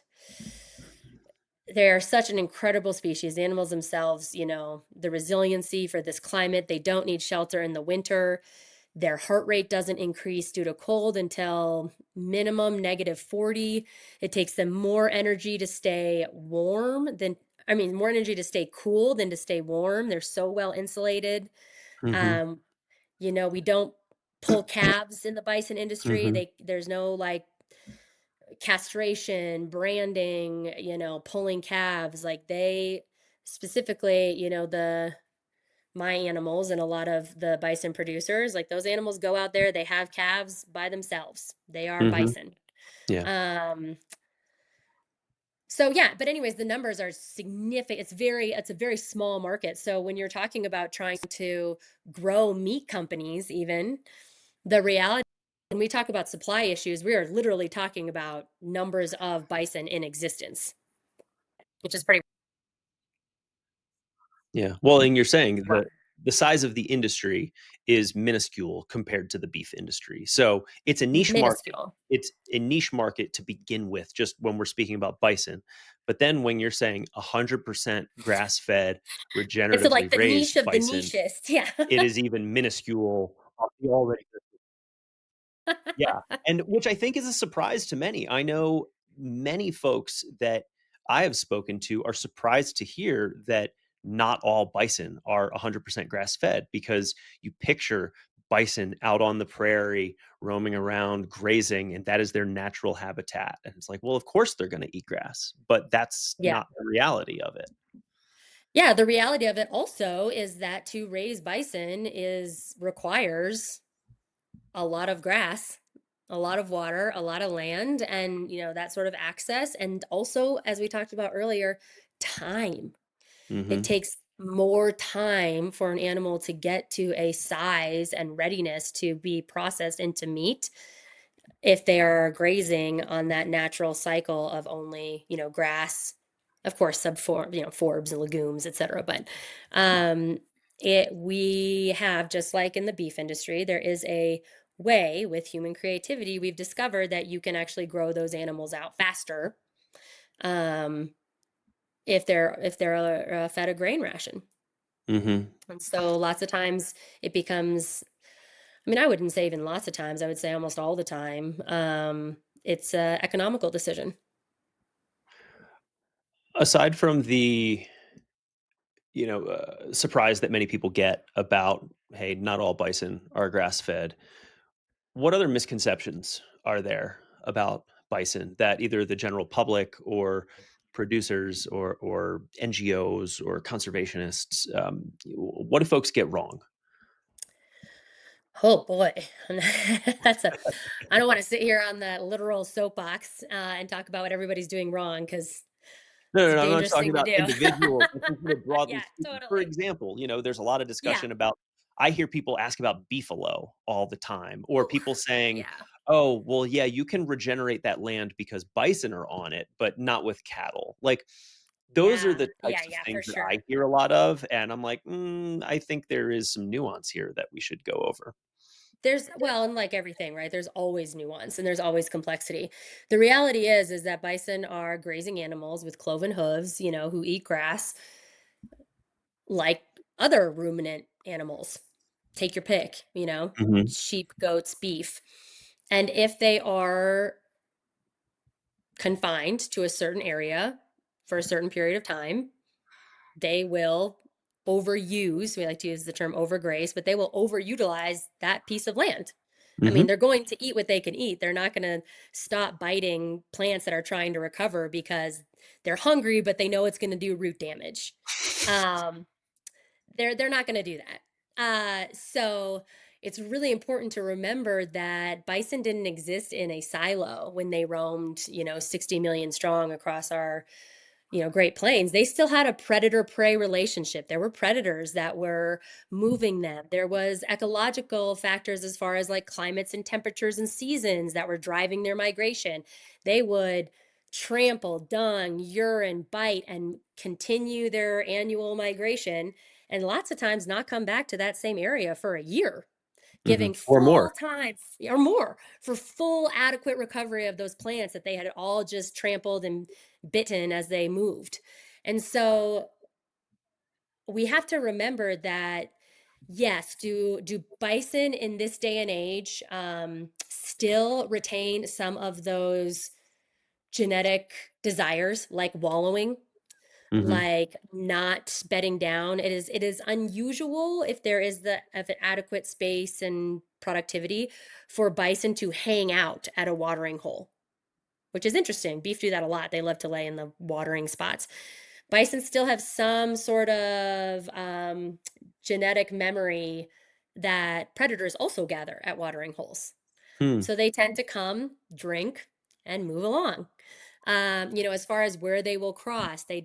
they're such an incredible species. The animals themselves, the resiliency for this climate, they don't need shelter in the winter. Their heart rate doesn't increase due to cold until minimum -40. It takes them more energy to stay warm than, I mean, more energy to stay cool than to stay warm. They're so well insulated. Mhm. Um, we don't pull calves in the bison industry. Mhm. There's no like castration, branding, pulling calves. Like they specifically, the my animals and a lot of the bison producers, like those animals go out there, they have calves by themselves. They are Mhm. bison. Yeah. Um, so yeah, but anyways, the numbers are significant. It's a very small market. So when you're talking about trying to grow meat companies, even the reality, when we talk about supply issues, we are literally talking about numbers of bison in existence, which is pretty Yeah. Well, and you're saying wild. the size of the industry is minuscule compared to the beef industry. So, it's a niche market. Minuscule. It's a niche market to begin with, just when we're speaking about bison. But then when you're saying 100% grass-fed, It's regeneratively like the niche raised of the bison, nichest. Yeah. it is even minuscule of the already. Yeah, and which I think is a surprise to many. I know many folks that I have spoken to are surprised to hear that not all bison are 100% grass-fed, because you picture bison out on the prairie, roaming around, grazing, and that is their natural habitat. And it's like, well, of course they're going to eat grass, but that's Yeah. not the reality of it. Yeah, the reality of it also is that to raise bison is requires a lot of grass, a lot of water, a lot of land, and that sort of access. And also, as we talked about earlier, time. It Hmm. takes more time for an animal to get to a size and readiness to be processed into meat if they are grazing on that natural cycle of only, grass, of course, forbs and legumes, etc. But um, we have, just like in the beef industry, there is a way with human creativity, we've discovered that you can actually grow those animals out faster um, if they're fed a grain ration. Hmm. And so lots of times it becomes, I mean, I wouldn't say even lots of times, I would say almost all the time. It's a economical decision. Aside from the surprise that many people get about, hey, not all bison are grass fed. What other misconceptions are there about bison that either the general public or producers or NGOs or conservationists, what do folks get wrong? Oh boy. That's a, I don't want to sit here on that literal soapbox and talk about what everybody's doing wrong because No, it's no, a no, I'm not dangerous talking thing to about do. individuals. I'm thinking of broadly Yeah, speaking. For totally. example, there's a lot of Yeah. discussion about. I hear people ask about beefalo all the time, or Ooh, people saying, yeah. "Oh, well, yeah, you can regenerate that land because bison are on it, but not with cattle." Like, those are Yeah. the Yeah. types of Yeah, for things that I sure. hear a lot of, and I'm like, I think there is some nuance here that we should go over. Well, and like everything, right? There's always nuance and there's always complexity. The reality is that bison are grazing animals with cloven hooves, who eat grass like other ruminant animals. Take your pick, Mhm, sheep, goats, beef. And if they are confined to a certain area for a certain period of time, they will overuse, we like to use the term overgraze, but they will overutilize that piece of land. I mean, mhm. they're going to eat what they can eat. They're not going to stop biting plants that are trying to recover because they're hungry, but they know it's going to do root damage. Um, they're not going to do that. So it's really important to remember that bison didn't exist in a silo when they roamed, 60 million strong across our Great Plains. They still had a predator prey relationship. There were predators that were moving them. There was ecological factors as far as like climates and temperatures and seasons that were driving their migration. They would trample, dung, urine, bite, and continue their annual migration. And lots of times not come back to that same area for a year, Mhm, giving or full more. time or more for full adequate recovery of those plants that they had all just trampled and bitten as they moved. And so we have to remember that yes, do bison in this day and age still retain some of those genetic desires like wallowing, Mhm, like not bedding down. It is unusual if there is the of an adequate space and productivity for bison to hang out at a watering hole, which is interesting. Beef do that a lot. They love to lay in the watering spots. Bison still have some sort of genetic memory that predators also gather at watering holes. hmm, So they tend to come, drink, and move along. As far as where they will cross, they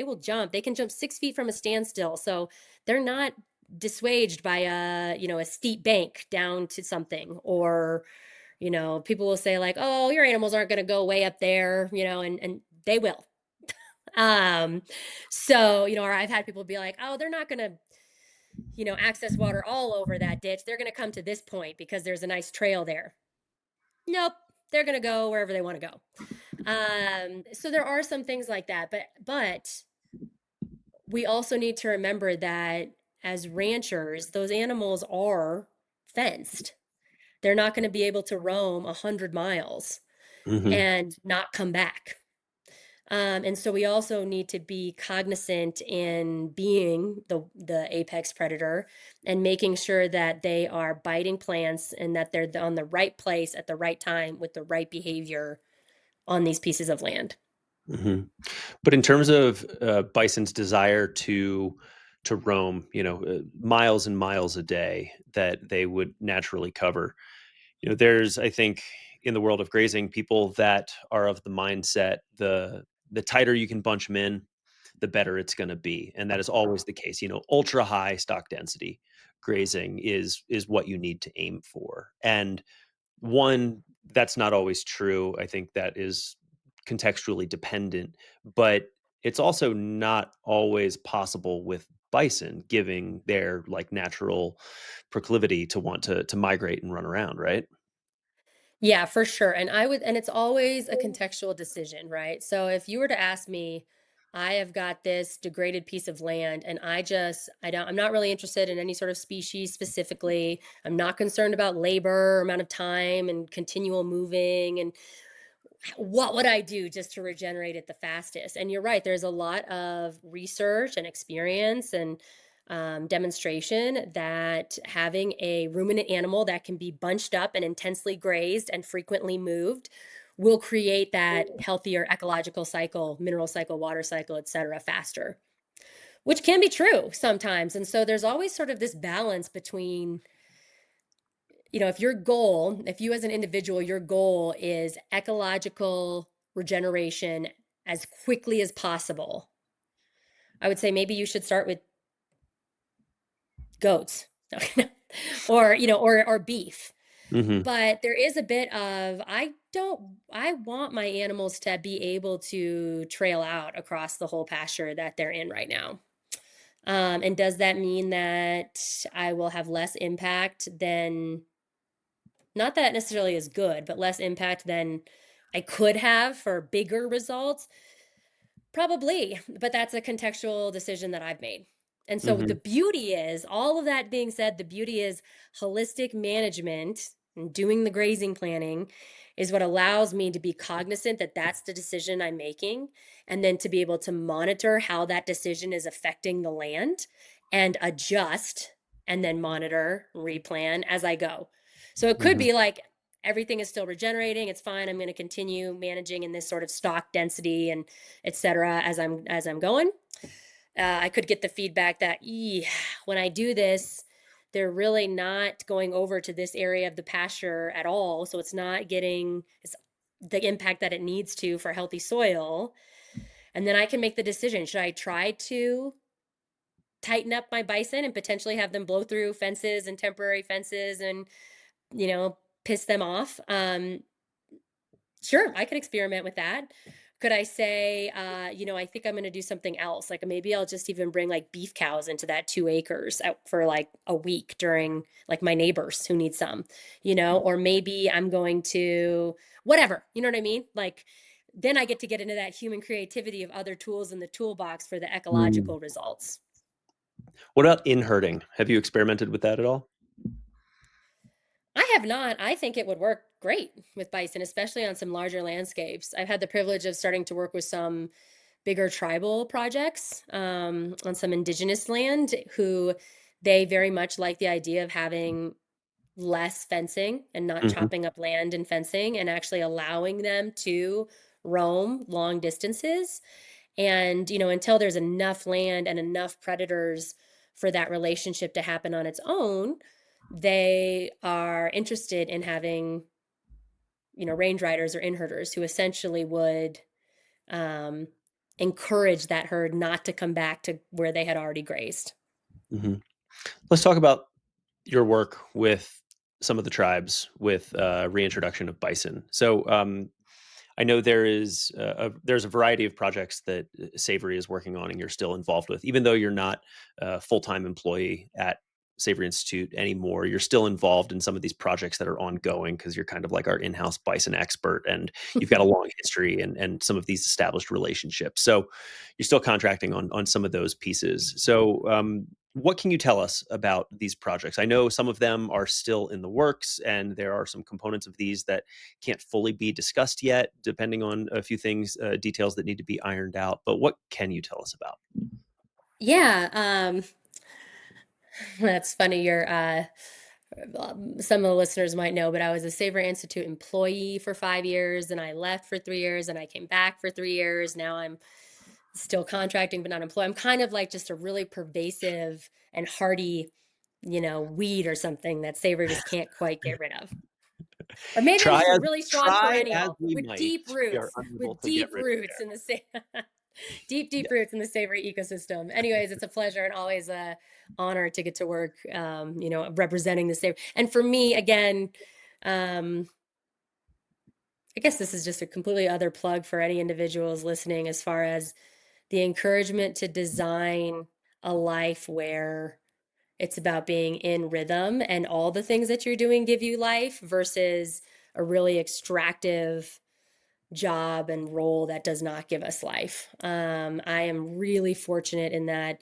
will jump. They can jump 6 feet from a standstill. So they're not dissuaged by a steep bank down to something. Or, people will say like, oh, your animals aren't going to go way up there, and they will. Um, or I've had people be like, oh, they're not going to, access water all over that ditch. They're going to come to this point because there's a nice trail there. Nope. They're going to go wherever they want to go. So there are some things like that, but we also need to remember that as ranchers, those animals are fenced. They're not going to be able to roam 100 miles mhm. and not come back. And so we also need to be cognizant in being the apex predator and making sure that they are biting plants and that they're on the right place at the right time with the right behavior on these pieces of land. Hmm. But in terms of bison's desire to roam, miles and miles a day that they would naturally cover, there's, I think, in the world of grazing, people that are of the mindset the tighter you can bunch them in, the better it's going to be, and that is always the case. Ultra high stock density grazing is what you need to aim for, and one, that's not always true. I think that is contextually dependent, but it's also not always possible with bison, giving their like natural proclivity to want to migrate and run around, right? Yeah, for sure. And it's always a contextual decision, right? So if you were to ask me, I have got this degraded piece of land and I'm not really interested in any sort of species specifically. I'm not concerned about labor, amount of time and continual moving and what would I do just to regenerate it the fastest? And you're right, there's a lot of research and experience and demonstration that having a ruminant animal that can be bunched up and intensely grazed and frequently moved will create that healthier ecological cycle, mineral cycle, water cycle, et cetera, faster, which can be true sometimes. And so there's always sort of this balance between, if you as an individual, your goal is ecological regeneration as quickly as possible, I would say maybe you should start with goats or beef. Hmm. But there is a bit of, I want my animals to be able to trail out across the whole pasture that they're in right now. And does that mean that I will have less impact than, not that necessarily is good, but less impact than I could have for bigger results? Probably, but that's a contextual decision that I've made. And so the Hmm. beauty is, all of that being said, the beauty is holistic management and doing the grazing planning is what allows me to be cognizant that that's the decision I'm making, and then to be able to monitor how that decision is affecting the land and adjust and then monitor, replan as I go. So it could Hmm. be like everything is still regenerating, it's fine, I'm going to continue managing in this sort of stock density and etc. As I'm going. I could get the feedback that when I do this, they're really not going over to this area of the pasture at all, so it's not getting the impact that it needs to for healthy soil. And then I can make the decision: should I try to tighten up my bison and potentially have them blow through fences and temporary fences and piss them off? Sure, I could experiment with that. Could I say, I think I'm going to do something else? Like maybe I'll just even bring like beef cows into that 2 acres out for like a week during like my neighbors who need some, or maybe I'm going to whatever, you know what I mean? Like then I get into that human creativity of other tools in the toolbox for the Mm. ecological results. What about in herding? Have you experimented with that at all? I have not. I think it would work great with bison, especially on some larger landscapes. I've had the privilege of starting to work with some bigger tribal projects on some indigenous land who they very much like the idea of having less fencing and not Hmm. chopping up land and fencing and actually allowing them to roam long distances. And, until there's enough land and enough predators for that relationship to happen on its own, they are interested in having, range riders or in herders who essentially would um, encourage that herd not to come back to where they had already grazed. Hmm. Let's talk about your work with some of the tribes with reintroduction of bison. So I know there's a variety of projects that Savory is working on, and you're still involved with, even though you're not a full time employee at Savory Institute anymore. You're still involved in some of these projects that are ongoing because you're kind of like our in-house bison expert, and you've got a long history and some of these established relationships. So you're still contracting on some of those pieces. So what can you tell us about these projects? I know some of them are still in the works, and there are some components of these that can't fully be discussed yet, depending on a few things, details that need to be ironed out. But what can you tell us about? Yeah, that's funny. Some of the listeners might know, but I was a Savory Institute employee for 5 years, and I left for 3 years, and I came back for 3 years. Now I'm still contracting, but not employed. I'm kind of like just a really pervasive and hardy, weed or something that Savory just can't quite get rid of. Or maybe I'm Try just a as really strong try as perennial we might, we are unable with to get deep rid of roots in the deep it. roots in the Savory ecosystem. Anyways, it's a pleasure and always a honor to get to work, representing the Savory. And for me, again, um, I guess this is just a completely other plug for any individuals listening as far as the encouragement to design a life where it's about being in rhythm and all the things that you're doing give you life versus a really extractive job and role that does not give us life. I am really fortunate in that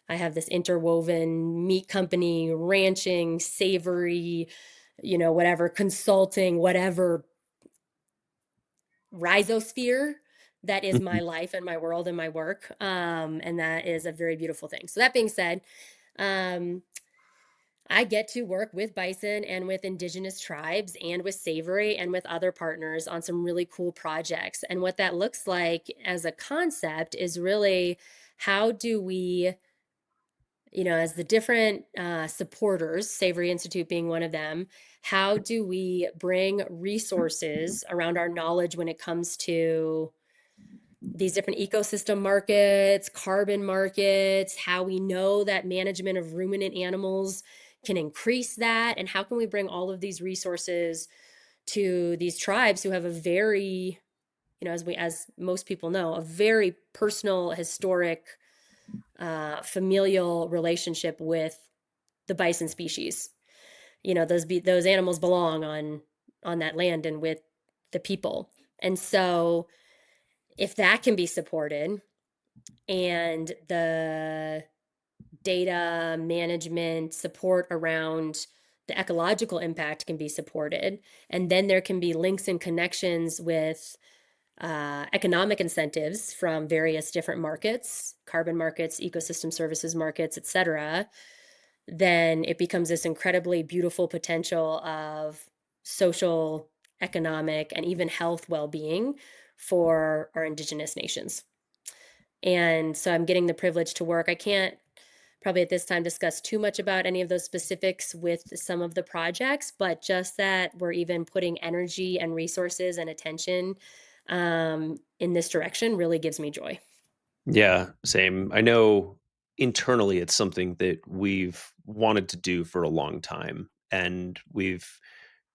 I have this interwoven meat company, ranching, savory, whatever, consulting, whatever rhizosphere that is my Mhm. life and my world and my work. And that is a very beautiful thing. So that being said, um, I get to work with bison and with indigenous tribes and with Savory and with other partners on some really cool projects. And what that looks like as a concept is really how do we, as the different supporters, Savory Institute being one of them, how do we bring resources around our knowledge when it comes to these different ecosystem markets, carbon markets, how we know that management of ruminant animals can increase that, and how can we bring all of these resources to these tribes who have a very, as most people know, a very personal, historic, familial relationship with the bison species. Those animals belong on that land and with the people, and so if that can be supported and the data management support around the ecological impact can be supported. And then there can be links and connections with economic incentives from various different markets, carbon markets, ecosystem services markets, et cetera. Then it becomes this incredibly beautiful potential of social, economic, and even health well being for our indigenous nations. And so I'm getting the privilege to work. I can't probably at this time discuss too much about any of those specifics with some of the projects, but just that we're even putting energy and resources and attention in this direction really gives me joy. Yeah, same. I know internally it's something that we've wanted to do for a long time, and we've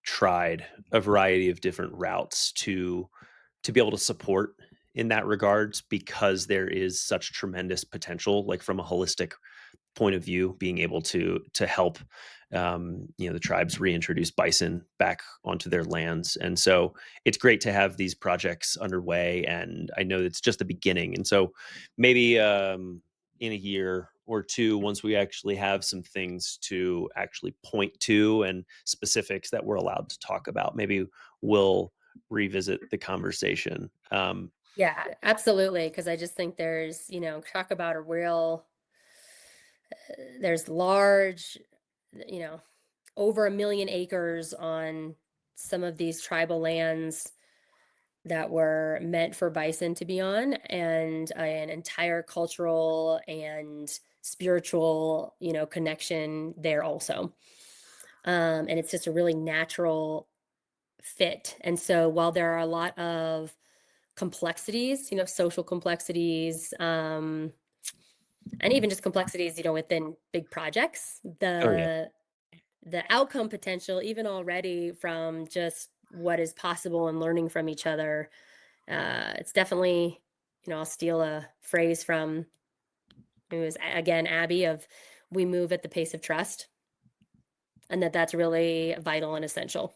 tried a variety of different routes to be able to support in that regards because there is such tremendous potential, like from a holistic point of view, being able to help the tribes reintroduce bison back onto their lands. And so it's great to have these projects underway, and I know it's just the beginning. And so maybe in a year or two, once we actually have some things to actually point to and specifics that we're allowed to talk about, maybe we'll revisit the conversation. Yeah, absolutely. Because I just think there's, talk about a real, there's large, you know, over 1 million acres on some of these tribal lands that were meant for bison to be on, and an entire cultural and spiritual, connection there also. And it's just a really natural fit. And so while there are a lot of complexities, social complexities, and even just complexities, within big projects, Oh yeah. the outcome potential, even already from just what is possible and learning from each other, it's definitely, I'll steal a phrase from, it was again Abby of, "We move at the pace of trust." and that that's really vital and essential.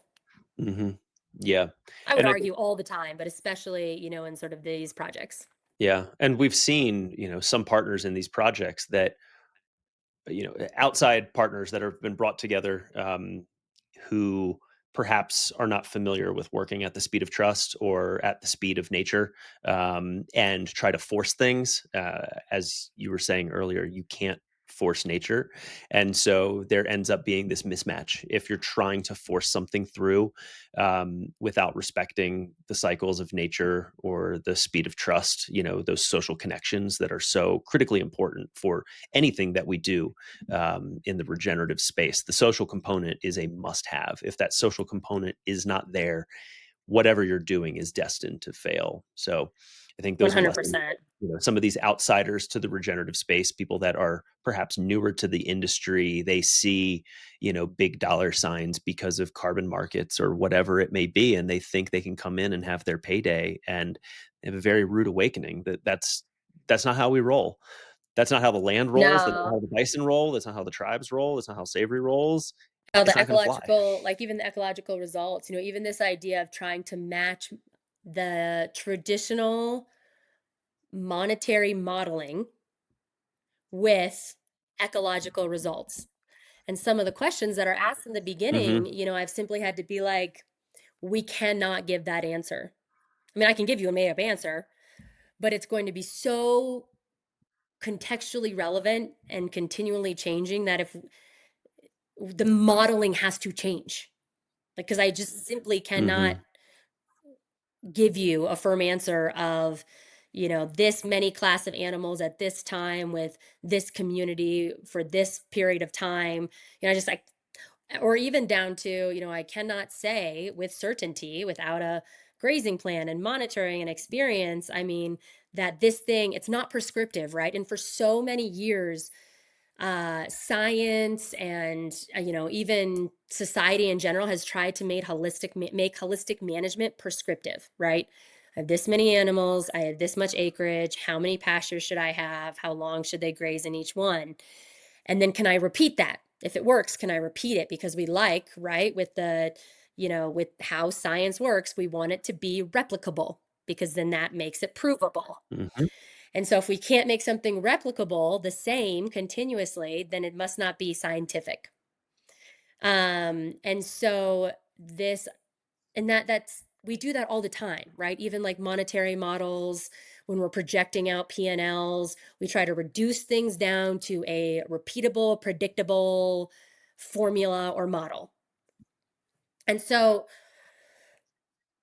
Mhm. Yeah. I would And I argue all the time, but especially, in sort of these projects. Yeah, and we've seen, some partners in these projects that, outside partners that have been brought together, who perhaps are not familiar with working at the speed of trust or at the speed of nature, and try to force things. As you were saying earlier, you can't force nature. And so there ends up being this mismatch. If you're trying to force something through, without respecting the cycles of nature or the speed of trust, those social connections that are so critically important for anything that we do, in the regenerative space. The social component is a must have. If that social component is not there, whatever you're doing is destined to fail. So I think those are lessons. 100%. Some of these outsiders to the regenerative space, people that are perhaps newer to the industry, they see, big dollar signs because of carbon markets or whatever it may be, and they think they can come in and have their payday, and they have a very rude awakening that's not how we roll. That's not how the land rolls, that's not No, how the bison roll, that's not how the tribes roll, that's not how Savory rolls. how It's the not gonna fly. ecological, like even the ecological results, even this idea of trying to match the traditional monetary modeling with ecological results. And some of the questions that are asked in the beginning, Mhm, I've simply had to be like, we cannot give that answer. I mean, I can give you a made up answer, but it's going to be so contextually relevant and continually changing that if the modeling has to change, like, because I just simply cannot mhm, give you a firm answer of, this many class of animals at this time with this community for this period of time. I just like, or even down to, I cannot say with certainty without a grazing plan and monitoring and experience. I mean, that this thing, it's not prescriptive, right? And for so many years, science and even society in general has tried to make holistic management prescriptive, right? I have this many animals, I have this much acreage, how many pastures should I have, how long should they graze in each one, and then can I repeat that? If it works, can I repeat it? Because we like, right, with with how science works, we want it to be replicable because then that makes it provable. mhm, And so if we can't make something replicable the same continuously, then it must not be scientific. And so this and that's we do that all the time, right? Even like monetary models, when we're projecting out P&Ls, we try to reduce things down to a repeatable, predictable formula or model. And so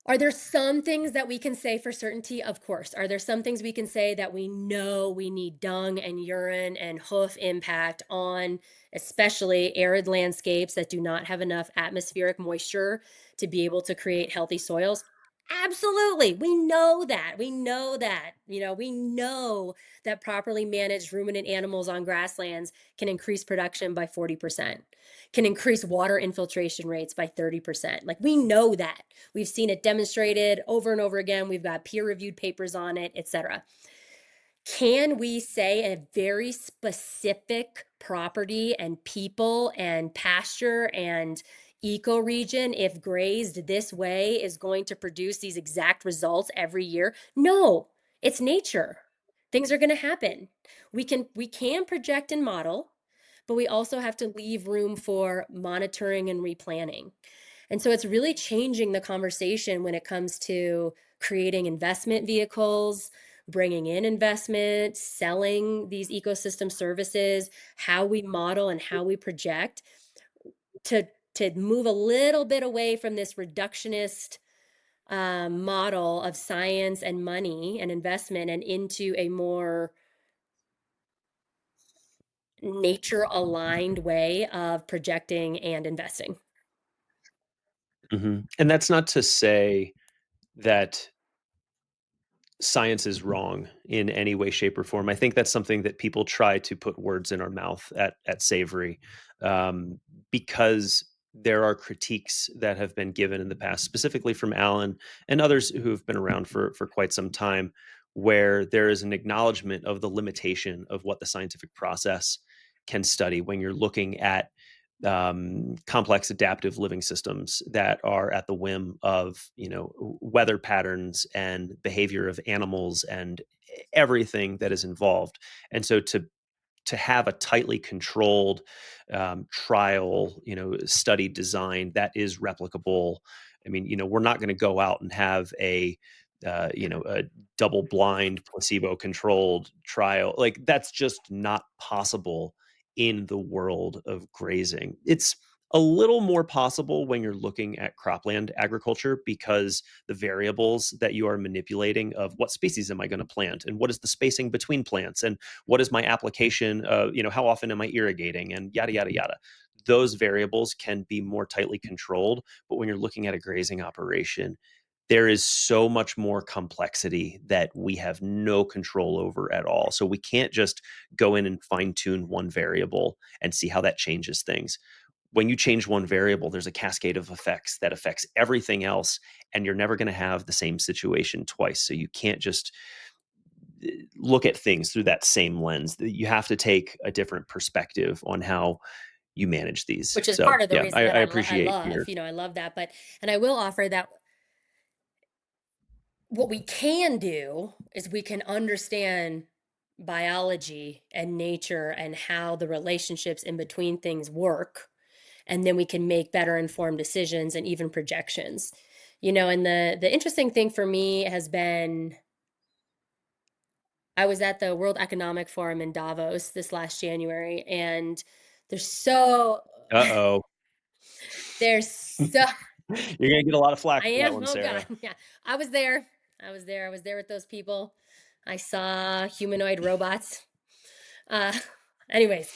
are there some things that we can say for certainty? Of course. Are there some things we can say that we know we need dung and urine and hoof impact on, especially arid landscapes that do not have enough atmospheric moisture to be able to create healthy soils? Absolutely. We know that. We know that. We know that properly managed ruminant animals on grasslands can increase production by 40%, can increase water infiltration rates by 30%. Like we know that. We've seen it demonstrated over and over again. We've got peer-reviewed papers on it, etc. Can we say a very specific property and people and pasture and ecoregion, if grazed this way, is going to produce these exact results every year? No, it's nature. Things are going to happen. We can project and model, but we also have to leave room for monitoring and replanning. And so it's really changing the conversation when it comes to creating investment vehicles, bringing in investment, selling these ecosystem services, how we model and how we project to move a little bit away from this reductionist model of science and money and investment and into a more nature aligned way of projecting and investing. mhm, and that's not to say that science is wrong in any way, shape, or form. I think that's something that people try to put words in our mouth at Savory, um, because there are critiques that have been given in the past, specifically from Allan and others who have been around for quite some time, where there is an acknowledgement of the limitation of what the scientific process can study when you're looking at complex adaptive living systems that are at the whim of weather patterns and behavior of animals and everything that is involved. And so to have a tightly controlled trial, study design that is replicable. I mean, we're not going to go out and have a double blind placebo controlled trial. Like that's just not possible in the world of grazing. It's a little more possible when you're looking at cropland agriculture because the variables that you are manipulating of what species am I going to plant and what is the spacing between plants and what is my application, how often am I irrigating and yada yada yada, those variables can be more tightly controlled. But when you're looking at a grazing operation, there is so much more complexity that we have no control over at all. So we can't just go in and fine tune one variable and see how that changes things. When you change one variable, there's a cascade of effects that affects everything else, and you're never going to have the same situation twice. So you can't just look at things through that same lens. You have to take a different perspective on how you manage these. which is So part of the yeah, reason I that I appreciate love, your. I love that. But, and I will offer that what we can do is we can understand biology and nature and how the relationships in between things work. And then we can make better informed decisions and even projections. And the interesting thing for me has been I was at the World Economic Forum in Davos this last January, and there's so Uh-oh. there's so You're gonna get a lot of flack I for that am. one, Oh God. Sarah. Yeah. I was there. I was there with those people. I saw humanoid robots. Uh anyways,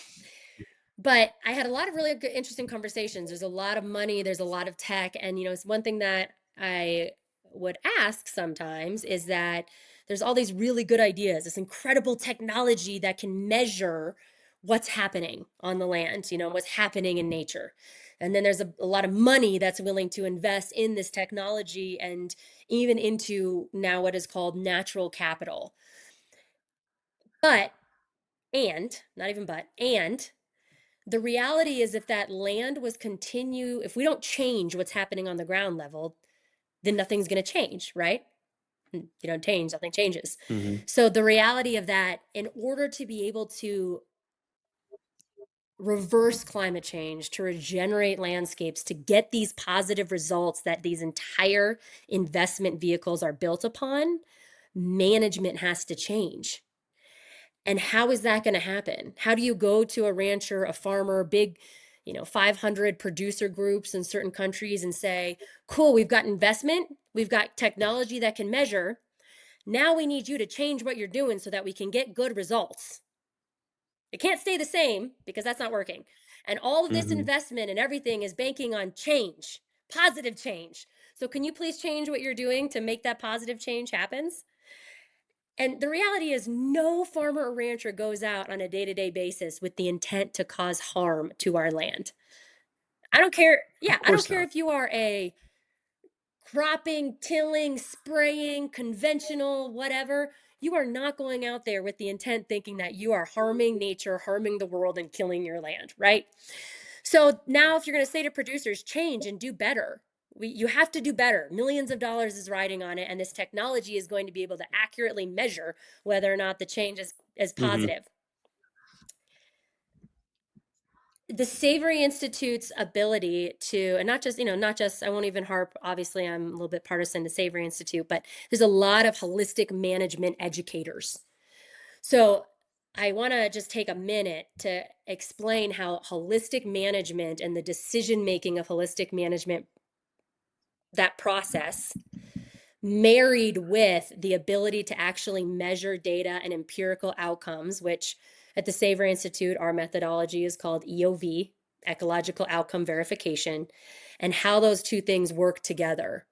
but I had a lot of really good, interesting conversations. There's a lot of money, there's a lot of tech, and it's one thing that I would ask sometimes is that there's all these really good ideas, this incredible technology that can measure what's happening on the land, what's happening in nature. And then there's a lot of money that's willing to invest in this technology and even into now what is called natural capital. But, and, not even but, and the reality is if that land was continue, if we don't change what's happening on the ground level, then nothing's going to change, right? You don't change, nothing changes. Mhm. So the reality of that, in order to be able to reverse climate change, to regenerate landscapes, to get these positive results that these entire investment vehicles are built upon, management has to change. And how is that going to happen? How do you go to a rancher, a farmer, big, 500 producer groups in certain countries and say, cool, we've got investment, we've got technology that can measure. Now we need you to change what you're doing so that we can get good results. It can't stay the same because that's not working. And all of this Mhm. investment and everything is banking on change, positive change. So can you please change what you're doing to make that positive change happens? And the reality is, no farmer or rancher goes out on a day to day basis with the intent to cause harm to our land. I don't care. Yeah, Of I don't course care not. if you are a cropping, tilling, spraying, conventional, whatever. You are not going out there with the intent thinking that you are harming nature, harming the world, and killing your land, right? So now, if you're going to say to producers, change and do better, you have to do better. Millions of dollars is riding on it, and this technology is going to be able to accurately measure whether or not the change is Mhm. positive. The Savory Institute's ability to, and not just, not just, I won't even harp, obviously, I'm a little bit partisan to Savory Institute, but there's a lot of holistic management educators. So I want to just take a minute to explain how holistic management and the decision making of holistic management, that process, married with the ability to actually measure data and empirical outcomes, which at the Savory Institute, our methodology is called EOV, Ecological Outcome Verification, and how those two things work together.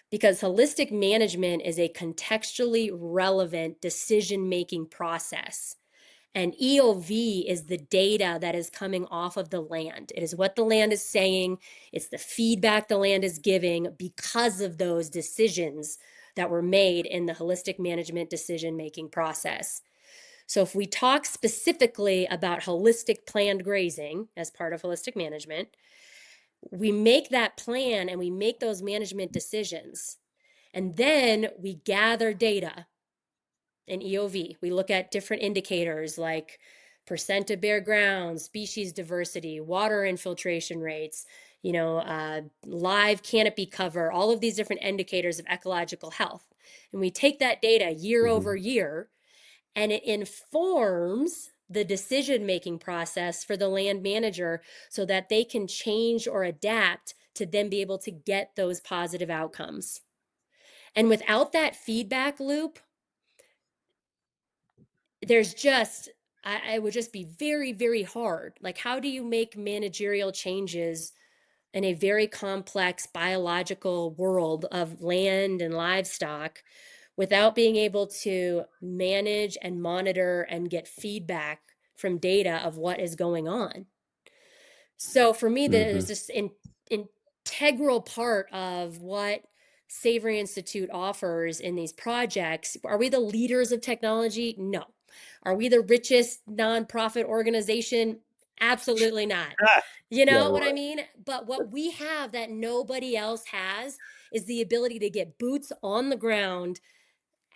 Because holistic management is a contextually relevant decision making process. And EOV is the data that is coming off of the land. It is what the land is saying, it's the feedback the land is giving because of those decisions that were made in the holistic management decision making process. So if we talk specifically about holistic planned grazing as part of holistic management, we make that plan and we make those management decisions. And then we gather data in EOV. We look at different indicators like percent of bare ground, species diversity, water infiltration rates, live canopy cover, all of these different indicators of ecological health. And we take that data year over Mhm. year, and it informs the decision making process for the land manager so that they can change or adapt to then be able to get those positive outcomes. And without that feedback loop, there's just I would just be very, very hard. Like, how do you make managerial changes in a very complex biological world of land and livestock without being able to manage and monitor and get feedback from data of what is going on? So for me, there's Mhm. this integral part of what Savory Institute offers in these projects. Are we the leaders of technology? No. Are we the richest nonprofit organization? Absolutely not. Ah, You yeah, know what I right. mean? But what we have that nobody else has is the ability to get boots on the ground.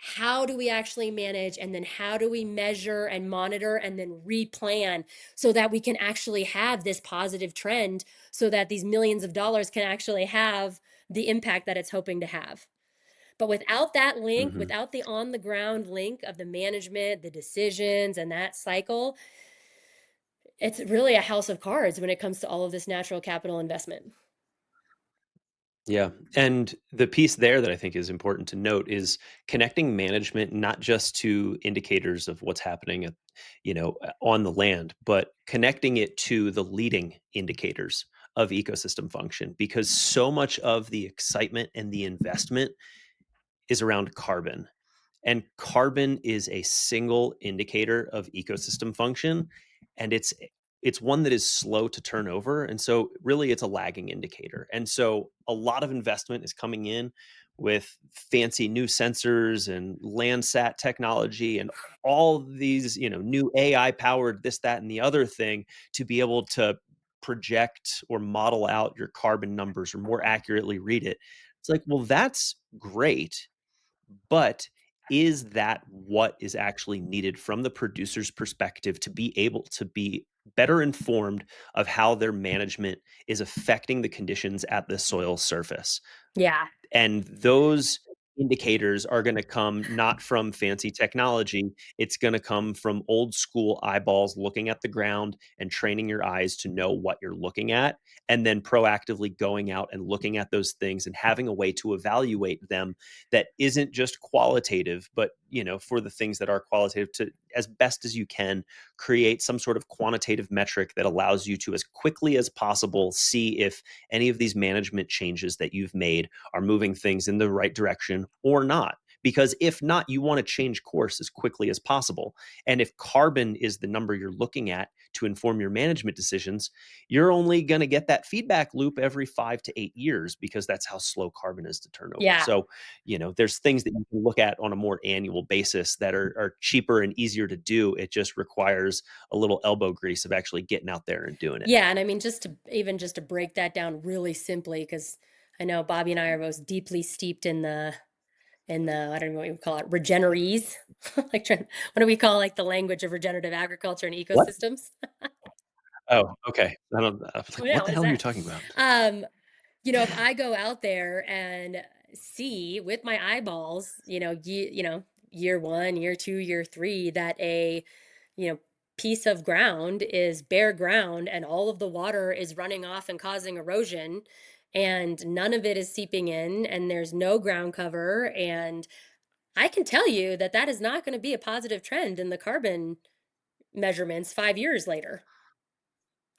How do we actually manage, and then how do we measure and monitor and then replan so that we can actually have this positive trend, so that these millions of dollars can actually have the impact that it's hoping to have? But without that link, Mhm. without the on the ground link of the management, the decisions, and that cycle, it's really a house of cards when it comes to all of this natural capital investment. Yeah, and the piece there that I think is important to note is connecting management not just to indicators of what's happening on the land, but connecting it to the leading indicators of ecosystem function, because so much of the excitement and the investment is around carbon. And carbon is a single indicator of ecosystem function, and it's one that is slow to turn over, and so really it's a lagging indicator. And so a lot of investment is coming in with fancy new sensors and Landsat technology and all these, new AI powered this, that, and the other thing to be able to project or model out your carbon numbers or more accurately read it. It's like, well, that's great, but is that what is actually needed from the producer's perspective to be able to be better informed of how their management is affecting the conditions at the soil surface? Yeah. And those indicators are gonna come not from fancy technology, it's gonna come from old school eyeballs looking at the ground and training your eyes to know what you're looking at, and then proactively going out and looking at those things and having a way to evaluate them that isn't just qualitative, but, for the things that are qualitative, to, as best as you can, create some sort of quantitative metric that allows you to, as quickly as possible, see if any of these management changes that you've made are moving things in the right direction or not. Because if not, you want to change course as quickly as possible. And if carbon is the number you're looking at to inform your management decisions, you're only going to get that feedback loop every 5 to 8 years, because that's how slow carbon is to turn over. Yeah. So, there's things that you can look at on a more annual basis that are cheaper and easier to do. It just requires a little elbow grease of actually getting out there and doing it. Yeah, and I mean, just to break that down really simply, because I know Bobby and I are both deeply steeped in the I don't know what you would call it, regenerese. Like, what do we call like the language of regenerative agriculture and What? ecosystems? Oh, okay. I was Oh, like, yeah, what what the is hell are you that? talking about? Um, if I go out there and see with my eyeballs, year one, year two, year three, that a you know, piece of ground is bare ground and all of the water is running off and causing erosion, and none of it is seeping in, and there's no ground cover, and I can tell you that that is not going to be a positive trend in the carbon measurements 5 years later.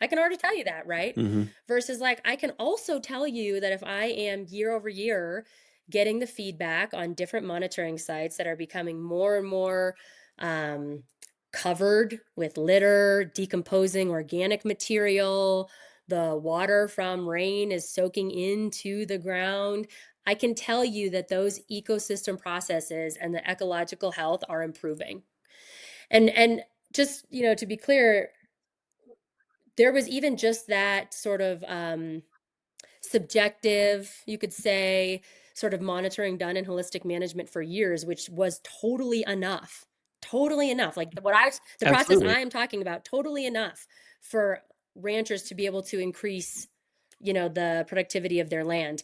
I can already tell you that, right? Mhm. Versus, like, I can also tell you that if I am year over year getting the feedback on different monitoring sites that are becoming more and more um, covered with litter, decomposing organic material, the water from rain is soaking into the ground. I can tell you that those ecosystem processes and the ecological health are improving. And just, to be clear, there was even just that sort of subjective, you could say, sort of monitoring done in holistic management for years, which was totally enough. Totally enough. Like the process Absolutely. I am talking about, totally enough for ranchers to be able to increase, the productivity of their land.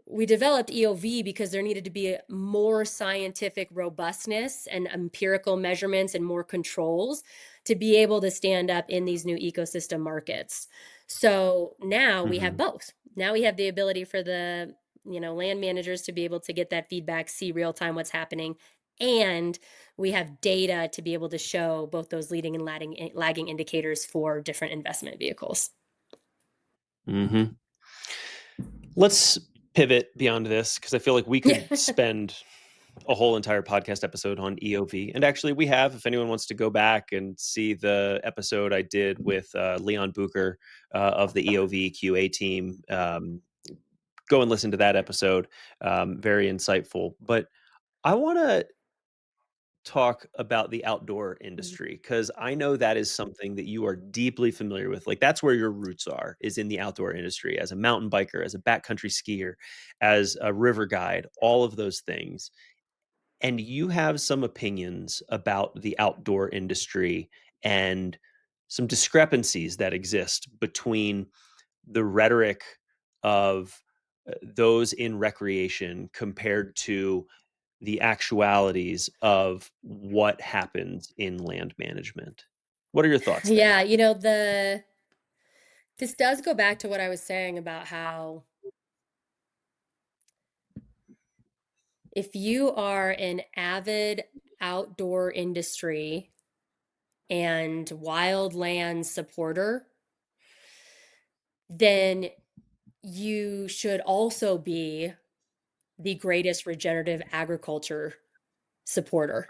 We developed EOV because there needed to be more scientific robustness and empirical measurements and more controls to be able to stand up in these new ecosystem markets. So now we have Hmm. both. Now we have the ability for the, land managers to be able to get that feedback, see real time what's happening, and we have data to be able to show both those leading and lagging indicators for different investment vehicles. Hmm. Let's pivot beyond this because I feel like we could spend a whole entire podcast episode on EOV. And actually, we have, if anyone wants to go back and see the episode I did with Leon Bucher of the EOV QA team, go and listen to that episode. Very insightful. But I want to talk about the outdoor industry because I know that is something that you are deeply familiar with. Like that's where your roots are, is in the outdoor industry as a mountain biker, as a backcountry skier, as a river guide, all of those things. And you have some opinions about the outdoor industry and some discrepancies that exist between the rhetoric of those in recreation compared to the actualities of what happens in land management. What are your thoughts there? Yeah, this does go back to what I was saying about how if you are an avid outdoor industry and wildland supporter, then you should also be the greatest regenerative agriculture supporter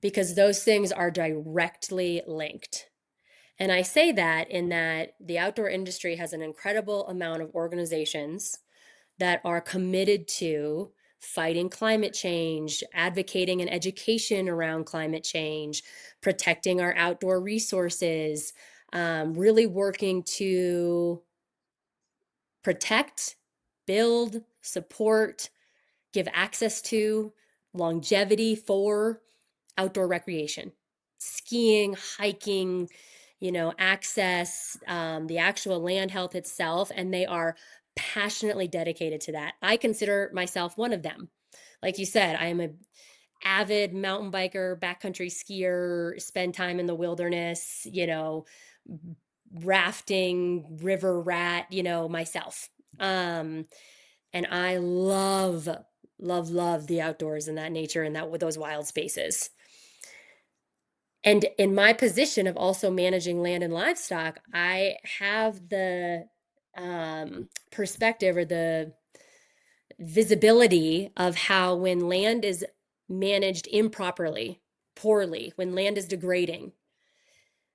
because those things are directly linked. And I say that in that the outdoor industry has an incredible amount of organizations that are committed to fighting climate change, advocating and education around climate change, protecting our outdoor resources, really working to protect, build, support, give access to, longevity for outdoor recreation, skiing, hiking, access, the actual land health itself, and they are passionately dedicated to that. I consider myself one of them. Like you said, I am a avid mountain biker, backcountry skier, spend time in the wilderness, rafting, river rat, myself. Um, and I love, love, love the outdoors and that nature and that with those wild spaces. And in my position of also managing land and livestock, I have the perspective or the visibility of how when land is managed improperly, poorly, when land is degrading,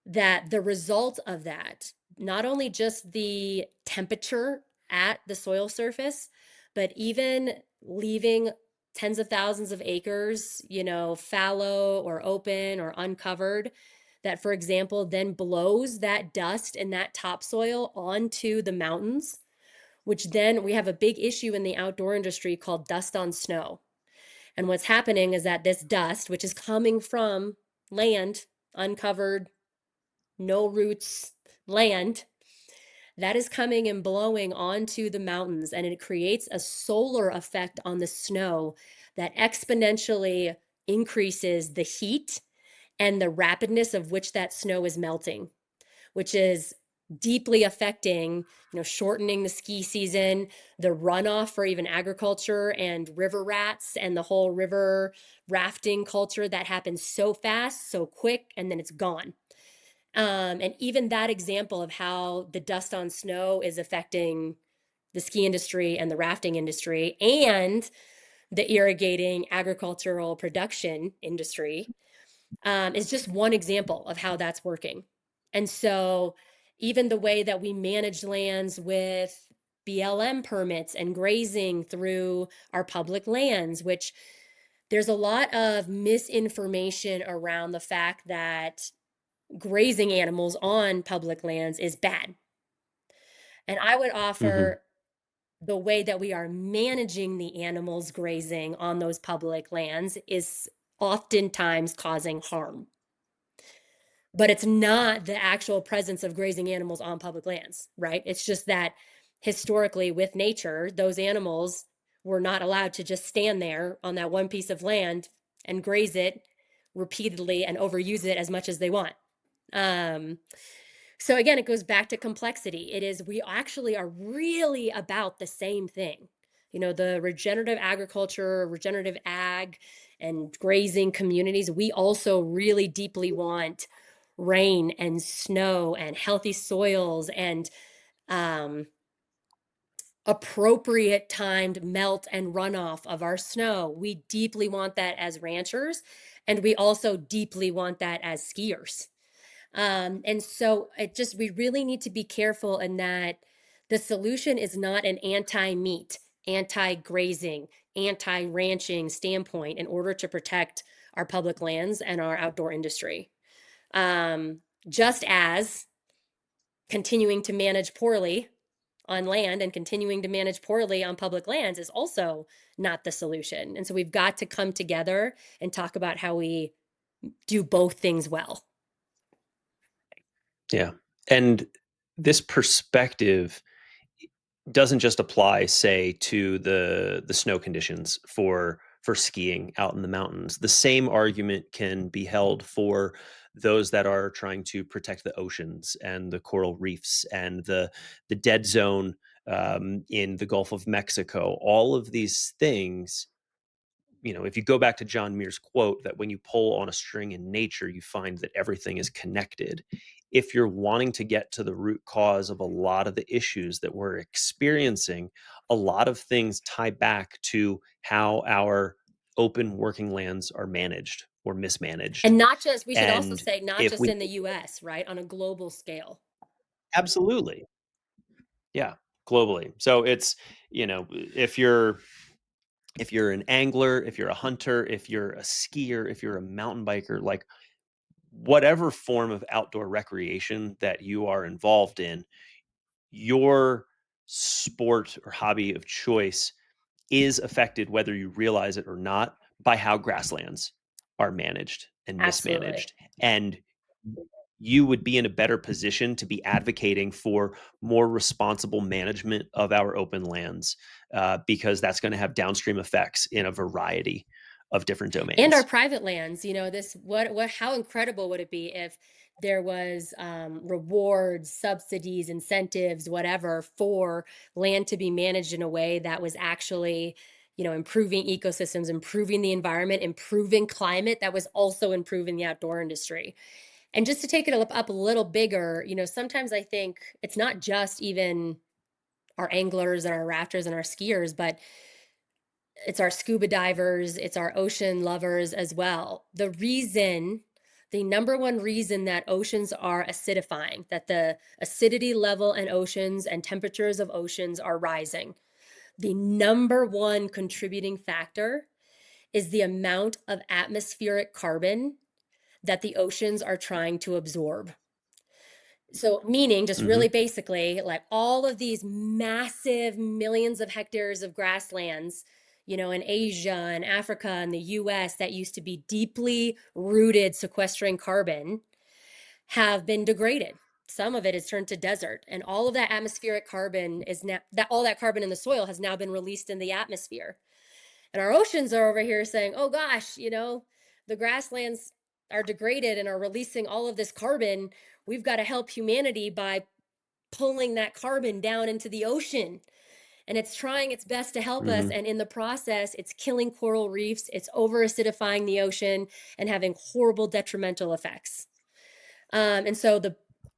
that the result of that, not only just the temperature at the soil surface, but even leaving tens of thousands of acres, fallow or open or uncovered, that, for example, then blows that dust and that topsoil onto the mountains, which then we have a big issue in the outdoor industry called dust on snow. And what's happening is that this dust, which is coming from land, uncovered, no roots land, that is coming and blowing onto the mountains, and it creates a solar effect on the snow that exponentially increases the heat and the rapidness of which that snow is melting, which is deeply affecting, shortening the ski season, the runoff for even agriculture and river rats and the whole river rafting culture that happens so fast, so quick, and then it's gone. And even that example of how the dust on snow is affecting the ski industry and the rafting industry and the irrigating agricultural production industry is just one example of how that's working. And so, even the way that we manage lands with BLM permits and grazing through our public lands, which there's a lot of misinformation around the fact that grazing animals on public lands is bad. And I would Mhm. offer the way that we are managing the animals grazing on those public lands is oftentimes causing harm. But it's not the actual presence of grazing animals on public lands, right? It's just that historically, with nature, those animals were not allowed to just stand there on that one piece of land and graze it repeatedly and overuse it as much as they want. Um, so again, it goes back to complexity. It is, we actually are really about the same thing. You know, the regenerative agriculture, regenerative ag, and grazing communities, we also really deeply want rain and snow and healthy soils and um, appropriate timed melt and runoff of our snow. We deeply want that as ranchers, and we also deeply want that as skiers. And so it just, we really need to be careful in that the solution is not an anti meat, anti grazing, anti ranching standpoint in order to protect our public lands and our outdoor industry. Um, just as continuing to manage poorly on land and continuing to manage poorly on public lands is also not the solution. And so we've got to come together and talk about how we do both things well. Yeah. And this perspective doesn't just apply, say, to the snow conditions for skiing out in the mountains. The same argument can be held for those that are trying to protect the oceans and the coral reefs and the dead zone in the Gulf of Mexico. All of these things, if you go back to John Muir's quote that when you pull on a string in nature, you find that everything is connected. If you're wanting to get to the root cause of a lot of the issues that we're experiencing, a lot of things tie back to how our open working lands are managed or mismanaged. And not just, we should also And say, not if just we in the US, right? On a global scale. absolutely, yeah, globally. So it's, if you're an angler, if you're a hunter, if you're a skier, if you're a mountain biker, like whatever form of outdoor recreation that you are involved in, your sport or hobby of choice is affected, whether you realize it or not, by how grasslands are managed and Absolutely. mismanaged. And you would be in a better position to be advocating for more responsible management of our open lands because that's going to have downstream effects in a variety of different And our domains. private lands, this, how incredible would it be if there was rewards, subsidies, incentives, whatever, for land to be managed in a way that was actually, improving ecosystems, improving the environment, improving climate, that was also improving the outdoor industry. And just to take it up a little bigger, sometimes I think it's not just even our anglers and our rafters and our skiers, but it's our scuba divers, it's our ocean lovers as well. The number one reason that oceans are acidifying, that the acidity level in oceans and temperatures of oceans are rising, the number one contributing factor is the amount of atmospheric carbon that the oceans are trying to absorb. So, meaning just Hmm. really basically, like all of these massive millions of hectares of grasslands, in Asia and Africa and the US that used to be deeply rooted sequestering carbon have been degraded. Some of it is turned to desert, and all of that atmospheric carbon is now, that all that carbon in the soil has now been released in the atmosphere. And our oceans are over here saying, oh gosh, the grasslands are degraded and are releasing all of this carbon. We've got to help humanity by pulling that carbon down into the ocean. And it's trying its best to help us. Hmm. And in the process, it's killing coral reefs, it's over acidifying the ocean and having horrible detrimental effects. And so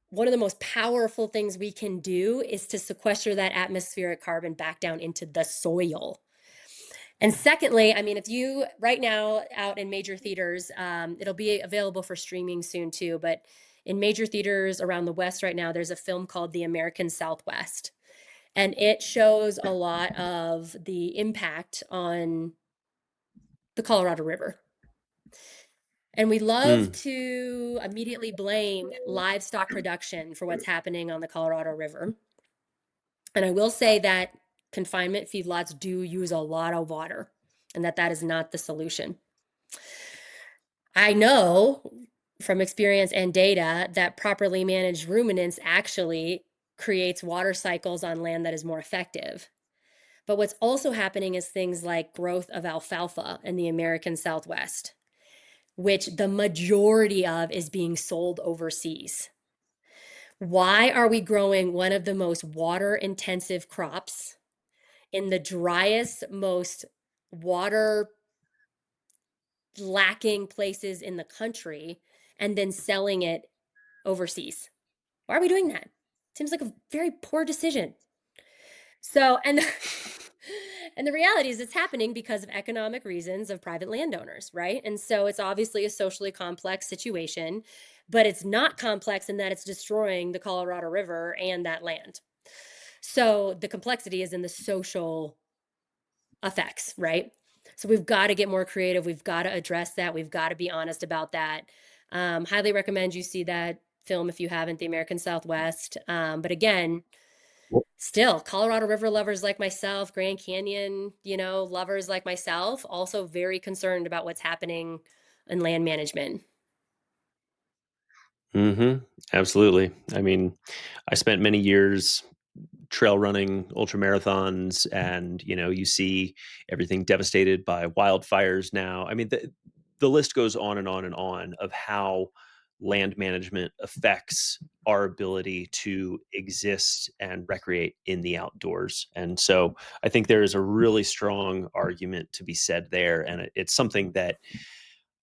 one of the most powerful things we can do is to sequester that atmospheric carbon back down into the soil. And secondly, I mean, if you right now out in major theaters, it'll be available for streaming soon too. But in major theaters around the West right now, there's a film called The American Southwest, and it shows a lot of the impact on the Colorado River. And we love Mm. to immediately blame livestock production for what's happening on the Colorado River. And I will say that confinement feedlots do use a lot of water and that is not the solution. I know from experience and data that properly managed ruminants actually creates water cycles on land that is more effective. But what's also happening is things like growth of alfalfa in the American Southwest, which the majority of is being sold overseas. Why are we growing one of the most water intensive crops in the driest, most water lacking places in the country and then selling it overseas? Why are we doing that? Seems like a very poor decision. So, and and the reality is it's happening because of economic reasons of private landowners, right? And so it's obviously a socially complex situation, but it's not complex in that it's destroying the Colorado River and that land. So the complexity is in the social effects, right? So we've got to get more creative. We've got to address that. We've got to be honest about that. Highly recommend you see that film if you haven't, The American Southwest. But again, still, Colorado River lovers like myself, Grand Canyon, lovers like myself, also very concerned about what's happening in land management. Mhm. Absolutely. I mean, I spent many years trail running ultra marathons, and you see everything devastated by wildfires now. I mean, the list goes on and on and on of how land management affects our ability to exist and recreate in the outdoors. And so I think there is a really strong argument to be said there, and it's something that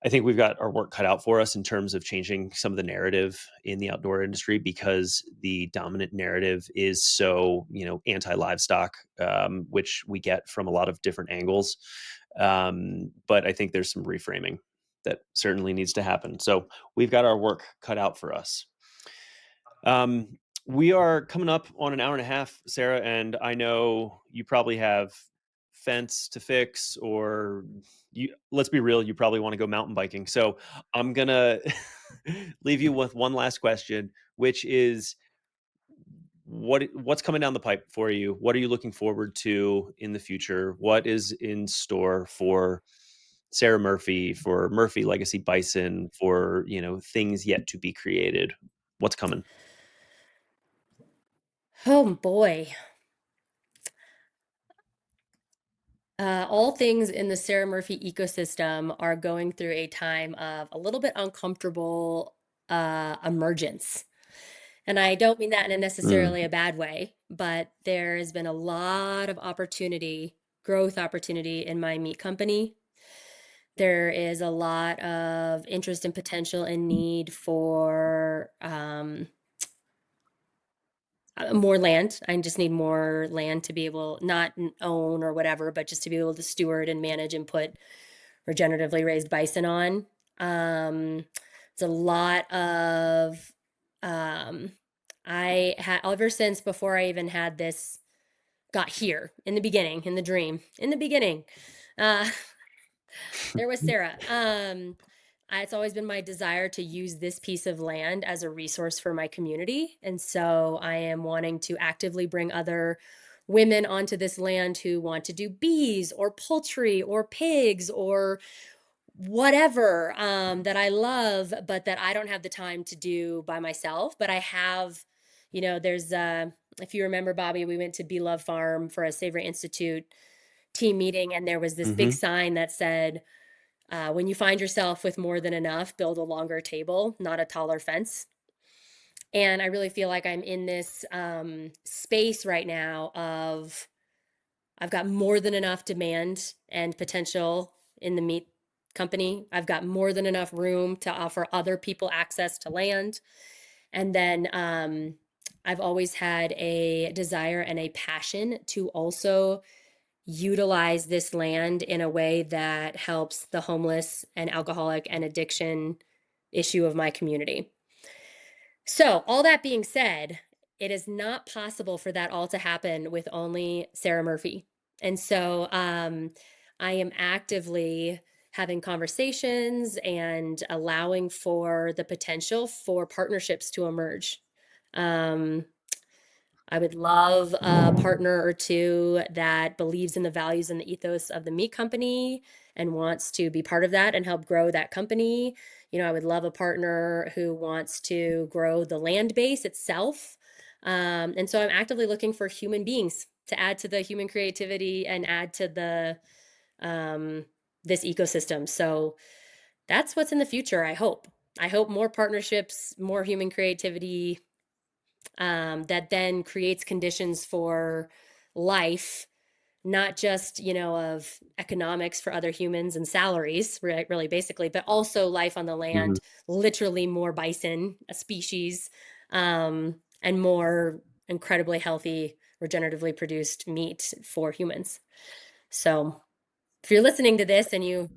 I think we've got our work cut out for us in terms of changing some of the narrative in the outdoor industry, because the dominant narrative is so, anti-livestock, which we get from a lot of different angles. But I think there's some reframing that certainly needs to happen. So we've got our work cut out for us. Um, we are coming up on an hour and a half, Sarah, and I know you probably have fence to fix, or let's be real, you probably want to go mountain biking. So I'm gonna leave you with one last question, which is what's coming down the pipe for you? What are you looking forward to in the future? What is in store for Sarah Murphy, for Murphy Legacy Bison, for things yet to be created? What's coming? Oh boy. All things in the Sarah Murphy ecosystem are going through a time of a little bit uncomfortable emergence. And I don't mean that in a Mm. necessarily a bad way, but there has been a lot of opportunity, growth opportunity in my meat company. There is a lot of interest and potential and need for more land. I just need more land to be able, not own or whatever, but just to be able to steward and manage and put regeneratively raised bison on. It's a lot of, um, I had, ever since before I even had this, got here in the beginning, in the dream, in the beginning, uh, there was Sarah. It's always been my desire to use this piece of land as a resource for my community. And so I am wanting to actively bring other women onto this land who want to do bees or poultry or pigs or whatever that I love, but that I don't have the time to do by myself. But I have, there's, if you remember, Bobby, we went to Bee Love Farm for a Savory Institute team meeting, and there was this big Mhm. sign that said, when you find yourself with more than enough, build a longer table, not a taller fence. And I really feel like I'm in this space right now of I've got more than enough demand and potential in the meat company. I've got more than enough room to offer other people access to land. And then I've always had a desire and a passion to also utilize this land in a way that helps the homeless and alcoholic and addiction issue of my community. So, all that being said, it is not possible for that all to happen with only Sarah Murphy. And so, I am actively having conversations and allowing for the potential for partnerships to emerge. Um, I would love a partner or two that believes in the values and the ethos of the meat company and wants to be part of that and help grow that company. I would love a partner who wants to grow the land base itself. And so I'm actively looking for human beings to add to the human creativity and add to the um, this ecosystem. So that's what's in the future, I hope. I hope more partnerships, more human creativity, that then creates conditions for life, not just, of economics for other humans and salaries, right, really basically, but also life on the Mhm. land, literally more bison, a species, and more incredibly healthy, regeneratively produced meat for humans. So if you're listening to this and you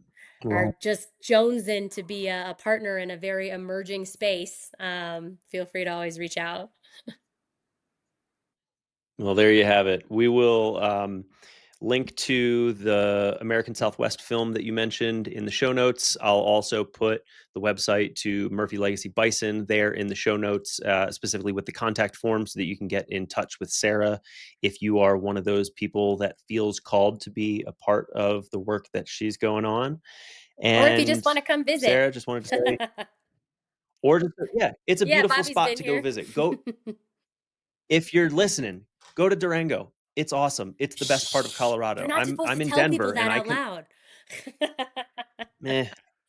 Well, are just jonesing to be a partner in a very emerging space, feel free to always reach out. well, there you have it. We will link to the American Southwest film that you mentioned in the show notes. I'll also put the website to Murphy Legacy Bison there in the show notes, specifically with the contact form so that you can get in touch with Sarah if you are one of those people that feels called to be a part of the work that she's going on. Or if you just And want to come visit. Sarah, just wanted to say, or just, yeah, it's a Yeah, beautiful Bobby's spot been to go here. visit. Go if you're listening, go to Durango. It's awesome. It's the best part of Shh, you're Colorado. not supposed I'm to in tell people Denver that and I out can loud. meh,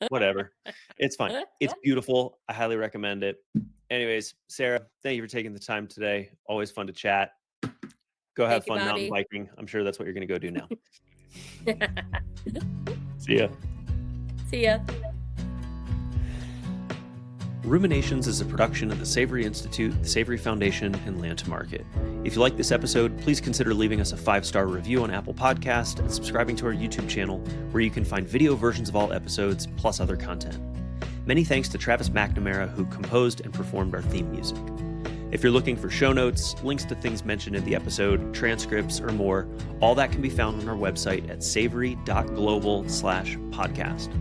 whatever. It's fine. It's beautiful. I highly recommend it. Anyways, Sarah, thank you for taking the time today. Always fun to chat. Go have Thank you, fun mountain Bobby. biking. I'm sure that's what you're going to go do now. See ya. See ya. Ruminations is a production of the Savory Institute, the Savory Foundation, and Land to Market. If you like this episode, please consider leaving us a 5-star review on Apple Podcast and subscribing to our YouTube channel, where you can find video versions of all episodes, plus other content. Many thanks to Travis McNamara, who composed and performed our theme music. If you're looking for show notes, links to things mentioned in the episode, transcripts, or more, all that can be found on our website at savory.global/podcast.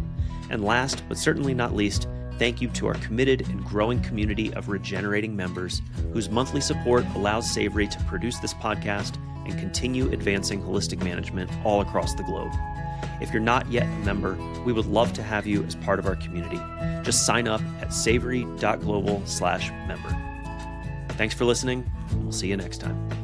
And last, but certainly not least, thank you to our committed and growing community of regenerating members whose monthly support allows Savory to produce this podcast and continue advancing holistic management all across the globe. If you're not yet a member, we would love to have you as part of our community. Just sign up at savory.global/member. Thanks for listening. We'll see you next time.